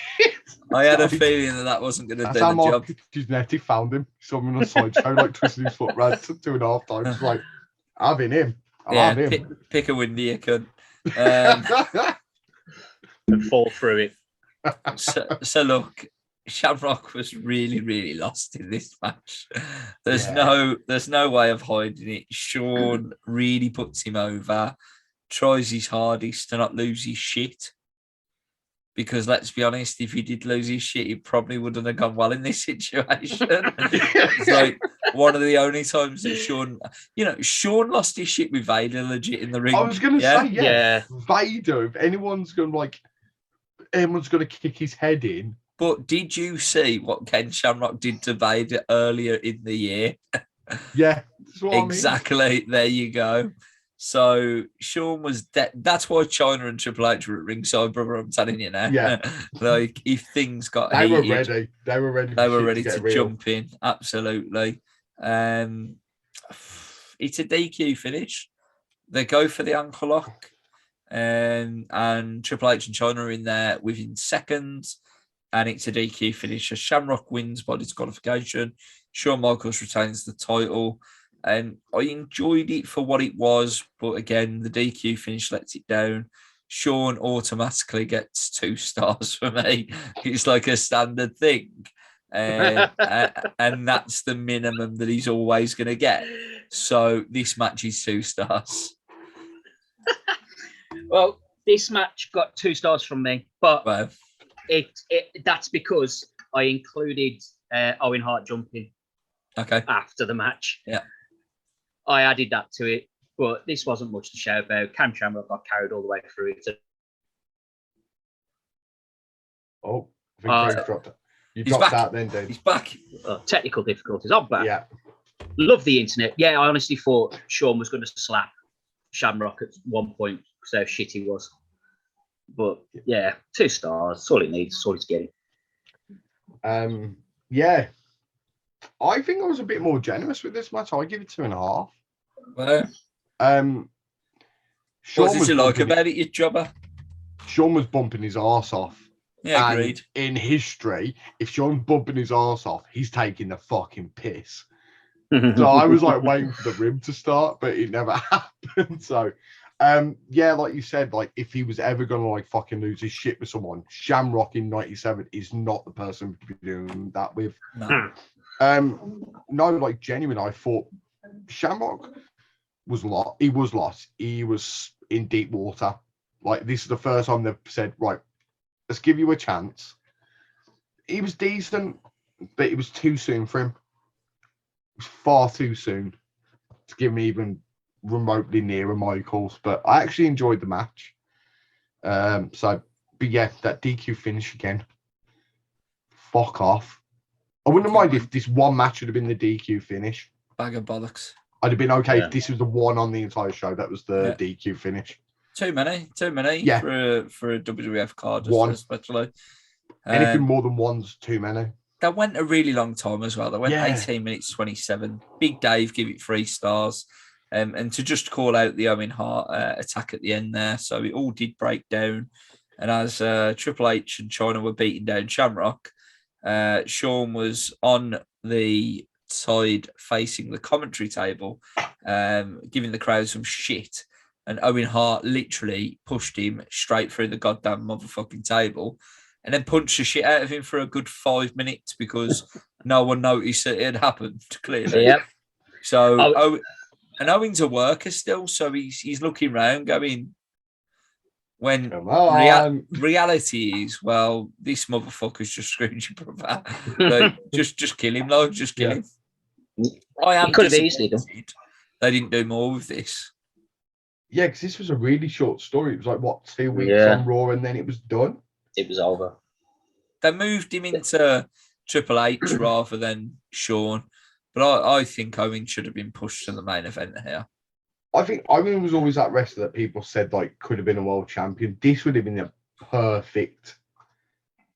I had a feeling that wasn't going to That's do how the Mark job. Gisnetti found him. Saw him on a sideshow, like twisting his foot round 2.5 times. He's like, having him. I'll Yeah, have him. pick a windy, you could. And fall through it. So look, Shamrock was really, really lost in this match. There's Yeah. no way of hiding it. Sean really puts him over, tries his hardest to not lose his shit. Because let's be honest, if he did lose his shit, he probably wouldn't have gone well in this situation. It's like one of the only times that Sean lost his shit with Vader legit in the ring. I was going to yeah? say, Yeah. Vader, if anyone's going to kick his head in. But did you see what Ken Shamrock did to Vader earlier in the year? Yeah, that's what Exactly. I mean. There you go. So Sean was that's why China and Triple H were at ringside, brother. I'm telling you now. Yeah. Like if things got They were heated, ready. They were ready. they were for ready shit to get real. jump in. Absolutely. It's a DQ finish. They go for the ankle lock, and Triple H and China are in there within seconds, and it's a DQ finish. Shamrock wins by disqualification. Shawn Michaels retains the title. And I enjoyed it for what it was, but again, the DQ finish lets it down. Sean automatically gets 2 stars for me. It's like a standard thing. And that's the minimum that he's always going to get. So this match is 2 stars. Well, this match got 2 stars from me, but Well, that's because I included Owen Hart jumping okay. after the match. Yeah. I added that to it, but this wasn't much to shout about. Cam Shamrock got carried all the way through it. Oh, I think Dave's dropped it. You He's dropped back. out then, Dave. He's back. Technical difficulties. I'm back. Yeah. Love the internet. Yeah, I honestly thought Sean was going to slap Shamrock at one point because how shit he was. But yeah, 2 stars. That's all it needs. That's all it's getting. Yeah. I think I was a bit more generous with this match. I give it 2.5. Well, Sean what did was you like bumping about it, you jobber? Sean was bumping his arse off. Yeah, And agreed. in history, if Sean's bumping his arse off, he's taking the fucking piss. So I was like waiting for the rib to start, but it never happened. So, yeah, like you said, like if he was ever gonna like fucking lose his shit with someone, Shamrock in '97 is not the person to be doing that with. No. No, like genuine. I thought Shamrock was lost. He was lost. He was in deep water. Like this is the first time they've said, right, let's give you a chance. He was decent, but it was too soon for him. It was far too soon to give me even remotely near a Michaels. But I actually enjoyed the match. But yeah, that DQ finish again. Fuck off. I wouldn't mind if this one match would have been the DQ finish. Bag of bollocks. I'd have been okay if this was the one on the entire show that was the DQ finish. Too many Yeah. for a WWF card, One. especially. Anything more than one's too many. That went a really long time as well. They went Yeah. 18 minutes 27. Big Dave give it 3 stars. And to just call out the Owen Hart attack at the end there. So it all did break down. And as Triple H and China were beating down Shamrock, Sean was on the side facing the commentary table, giving the crowd some shit. And Owen Hart literally pushed him straight through the goddamn motherfucking table and then punched the shit out of him for a good 5 minutes because no one noticed that it had happened, clearly. Yep. So, and Owen's a worker still, so he's looking around going, when reality is, well, this motherfucker's just screwed your brother. Like, just kill him, though. Just kill him. I am could have easily done. They didn't do more with this. Yeah, because this was a really short story. It was like, what, 2 weeks on Raw and then it was done? It was over. They moved him into Triple H rather than Sean. But I think Owen should have been pushed to the main event here. I think Owen was always that wrestler that people said like could have been a world champion. This would have been a perfect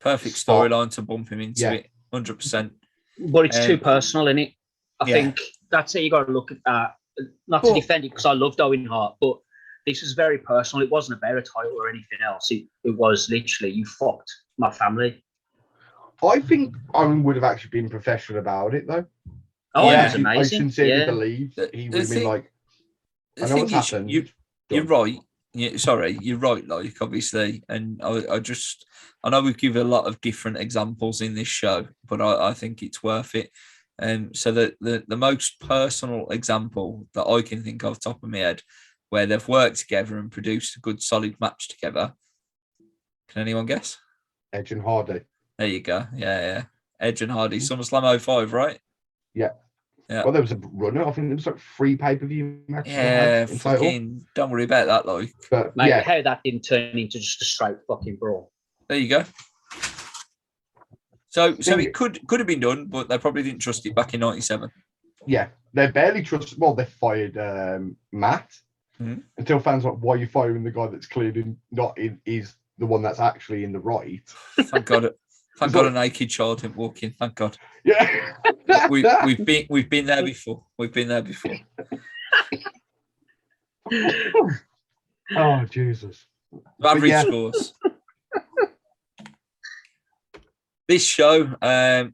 storyline to bump him into it, 100%. But it's too personal, isn't it? I think that's how you got to look at that. Not to defend it because I loved Owen Hart, but this was very personal. It wasn't about a title or anything else. It was literally, you fucked my family. I think I would have actually been professional about it though. Oh, Yeah. it was amazing. I sincerely Yeah. believe he would have been like, The I know thing what's is, happened. you're right. Sorry, you're right. Like obviously, and I know we've given a lot of different examples in this show, but I think it's worth it. So the most personal example that I can think of top of my head, where they've worked together and produced a good solid match together. Can anyone guess? Edge and Hardy. There you go. Yeah. Edge and Hardy, SummerSlam 05, right? Yeah. Yeah. Well, there was a runner. I think there was like 3 pay-per-view matches. Yeah, in fucking total. don't worry about that, like. But Mate, yeah, how that didn't turn into just a straight fucking brawl. There you go. So it could have been done, but they probably didn't trust it back in '97. yeah, they barely trust. Well, they fired Matt until fans were like, "Why are you firing the guy that's clearly not in? Is the one that's actually in the right?" Thank God. Thank God a naked child didn't walk in. Thank God. Yeah, We've been there before. We've been there before. Oh Jesus! Average yeah. scores. This show,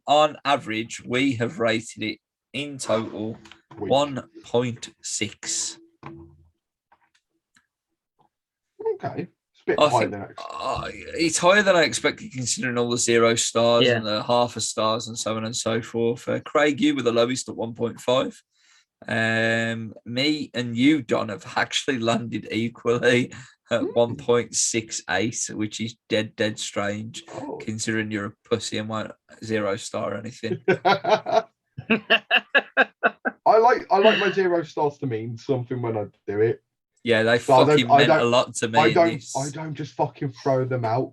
on average, we have rated it in total 1.6. Okay, it's a bit higher than it's higher than I expected, considering all the 0 stars Yeah. and the half a stars and so on and so forth. Craig, you were the lowest at 1.5. Me and you, Don, have actually landed equally at 1.68, which is dead strange, considering you're a pussy and won't 0 star or anything. I like my 0 stars to mean something when I do it. Yeah, they fucking meant a lot to me. I don't just fucking throw them out.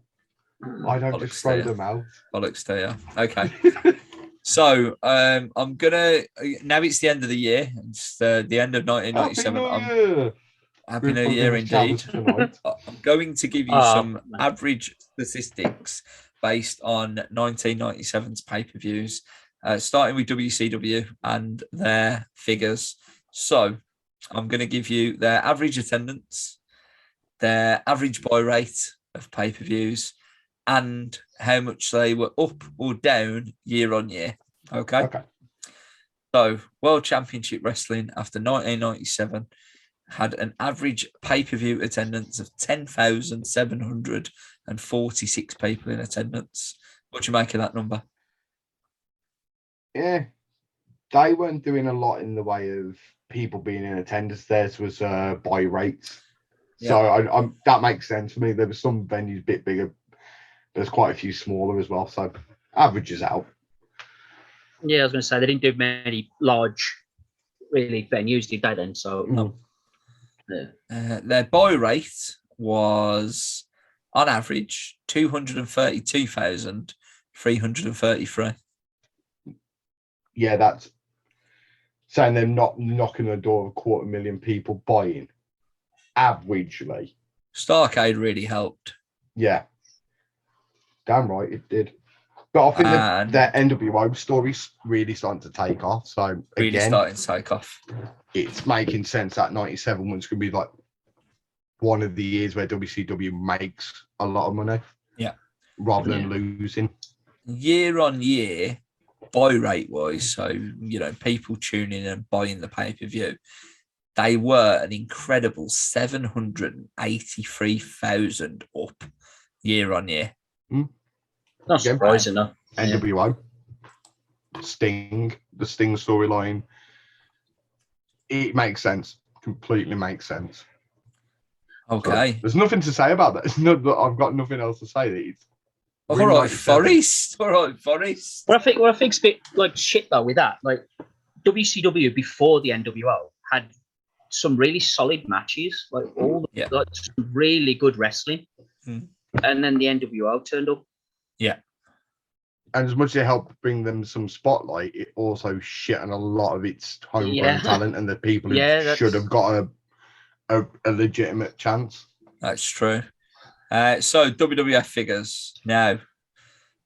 I don't just throw them out. Bollocks to you. Okay. So I'm gonna now it's the end of the year. It's the end of 1997. Happy New Year indeed. I'm going to give you some average statistics based on 1997's pay-per-views, starting with WCW and their figures. So I'm going to give you their average attendance, their average buy rate of pay-per-views, and how much they were up or down year on year. Okay. So World Championship Wrestling after 1997 had an average pay-per-view attendance of 10,746 people in attendance. What do you make of that number? Yeah, they weren't doing a lot in the way of people being in attendance. Theirs was buy rates. So that makes sense for me. There were some venues a bit bigger. There's quite a few smaller as well. So averages out. Yeah, I was going to say they didn't do many large, really venues, did they then? So no. Their buy rate was, on average, 232,333. Yeah, that's saying they're not knocking the door of 250,000 people buying. Averagely, Starcade really helped. Yeah, damn right it did. But I think their NWO story's really starting to take off. So really starting to take off. It's making sense that 97 was going to be like one of the years where WCW makes a lot of money. Yeah. Rather than losing. Year on year, buy rate wise, so people tuning in and buying the pay-per-view, they were an incredible 783,000 up year on year. Not surprising, though. NWO, Sting, the Sting storyline. It makes sense. Completely makes sense. Okay. So, there's nothing to say about that. I've got nothing else to say. It's all right, Forrest. All right, Forrest. Well, I think's a bit like shit though with that. Like WCW before the NWO had some really solid matches, like like some really good wrestling, and then the NWO turned up. Yeah. And as much as it helped bring them some spotlight, it also shit on a lot of its homegrown talent and the people who should have got a legitimate chance. That's true. So WWF figures. Now,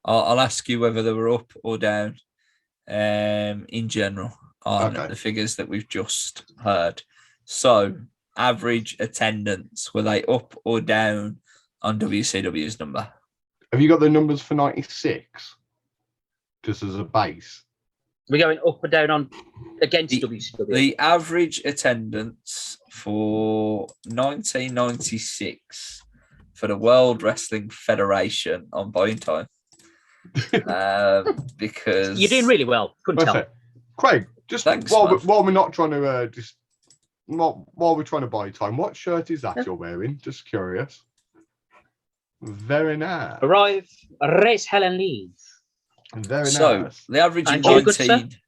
I'll ask you whether they were up or down in general on the figures that we've just heard. So, average attendance, were they up or down on WCW's number? Have you got the numbers for 96? just as a base? We're going up or down on against The- WCW. The average attendance for 1996 for the World Wrestling Federation on buying time. Because You're doing really well. Couldn't That's tell. it. Craig, just Thanks, while man. we're not trying to while we're trying to buy time, what shirt is that you're wearing? Just curious. Very nice. Arrive, race hell and leave. Very so nice. the average in And you, good sir? 19.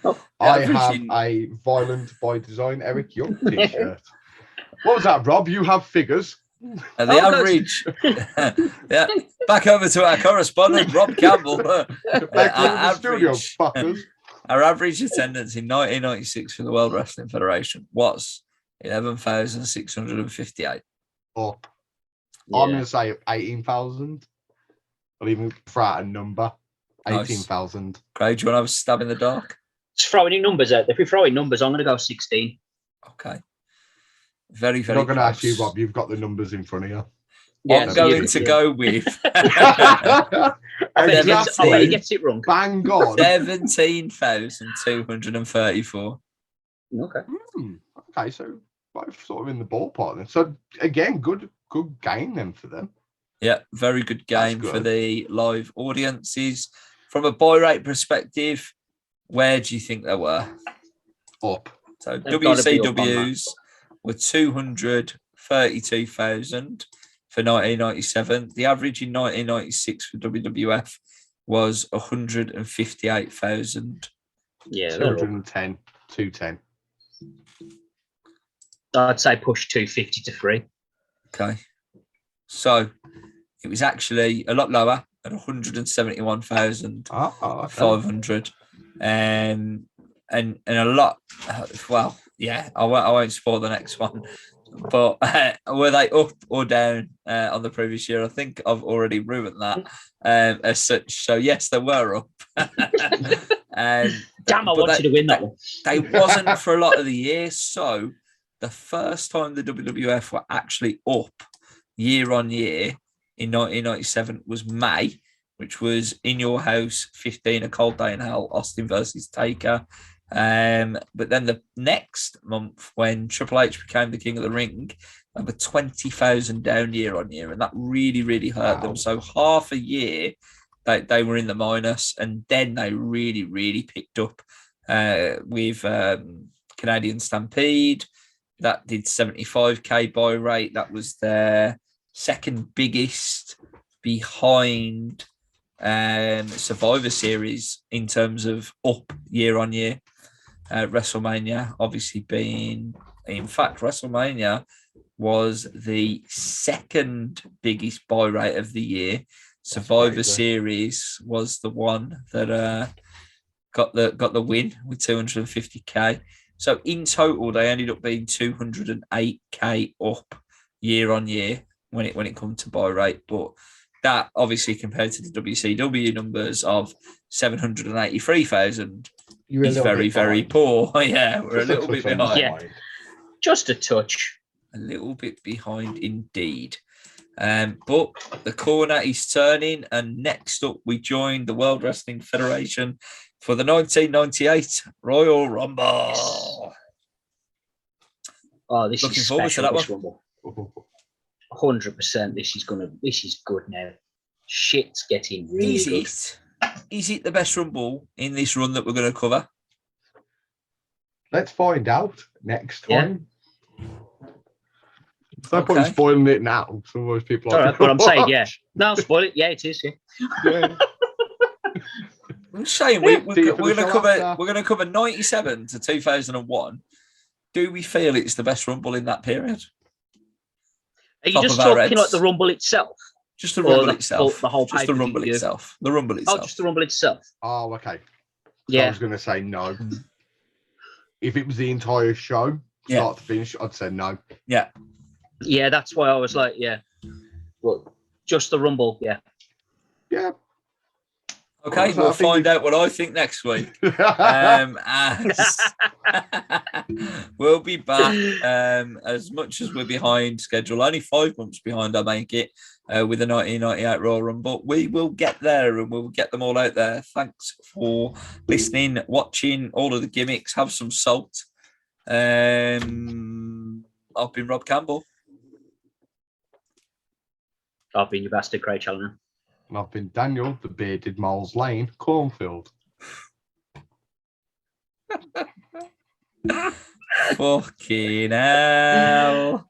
Oh, I average have in- a Violent by Design Eric Young t-shirt. What was that, Rob? You have figures. The Oh, good. average, yeah. Back over to our correspondent, Rob Campbell. Back to our the studio, average- fuckers. Our average attendance in 1996 for the World Wrestling Federation was 11,658. Up. yeah. I'm going to say 18,000. I'll even throw out a number. Nice. 18,000. Craig, do you want to have a stab in the dark? Just throwing in numbers out. If we throw in numbers, I'm going to go 16. Okay. Very, I'm very not going to ask you, close. Rob. You've got the numbers in front of you. Yeah, I'm so going you- to yeah. go with I bet he gets Exactly. it wrong. Bang on. 17,234. Okay. Okay, so both sort of in the ballpark then. So again, good game then for them. Yeah, very good That's game for good. the live audiences. From a buy rate perspective, where do you think they were? Up. So They've gotta be up on that. WCWs were 232,000 for 1997. The average in 1996 for WWF was 158,000. Yeah, they're up. 210. 210. I'd say push 250 to 3. Okay. So it was actually a lot lower at 171,500. Okay. And a lot, well, yeah, I won't spoil the next one. But were they up or down on the previous year? I think I've already ruined that as such. So yes, they were up. Damn, I wanted to win that one. They wasn't for a lot of the year. So the first time the WWF were actually up year on year in 1997 was May, which was In Your House 15, A Cold Day in Hell, Austin versus Taker. But then the next month, when Triple H became the King of the Ring, they were 20,000 down year on year, and that really, really hurt them. So half a year, they were in the minus, and then they really, really picked up with Canadian Stampede. That did 75k buy rate. That was their second biggest behind Survivor Series in terms of up year on year. WrestleMania obviously being, in fact, WrestleMania was the second biggest buy rate of the year. Survivor Series was the one that got the win with 250k. So in total, they ended up being 208k up year on year when it comes to buy rate. But that obviously compared to the WCW numbers of 783,000 is very, very poor. Yeah, we're a little bit behind. Yeah. Just a touch. A little bit behind indeed. But the corner is turning, and next up we join the World Wrestling Federation for the 1998 Royal Rumble. Oh, this Looking is forward to special, that this Rumble. 100%. This is good now. Shit's getting really good. Is it the best Rumble in this run that we're going to cover? Let's find out next Yeah. time. No point in spoiling it now. Some of those people All are right, but I'm saying, yeah. No, spoil it. Yeah, it is. Yeah. Yeah. I'm saying we're See you going for the to show cover. after. We're going to cover 97 to 2001. Do we feel it's the best Rumble in that period? Are you Top just of our talking heads. like the Rumble itself? Just the Or Rumble the itself. whole Just the Rumble pay-per-view? itself. The Rumble Oh, itself. just the Rumble itself. Oh, okay. I Yeah. was going to say no. Mm. If it was the entire show, Yeah. start to finish, I'd say no. Yeah. Yeah, that's why I was like, yeah. Well, just the Rumble, yeah. Yeah. Okay, So we'll I think find out what I think next week. As we'll be back. As much as we're behind schedule, only 5 months behind, I make it with the 1998 Royal Rumble. We will get there and we'll get them all out there. Thanks for listening, watching all of the gimmicks. Have some salt. I've been Rob Campbell. I've been your bastard, Craig Challoner. And I've been Daniel, the bearded Miles Lane, Cornfield. Fucking hell.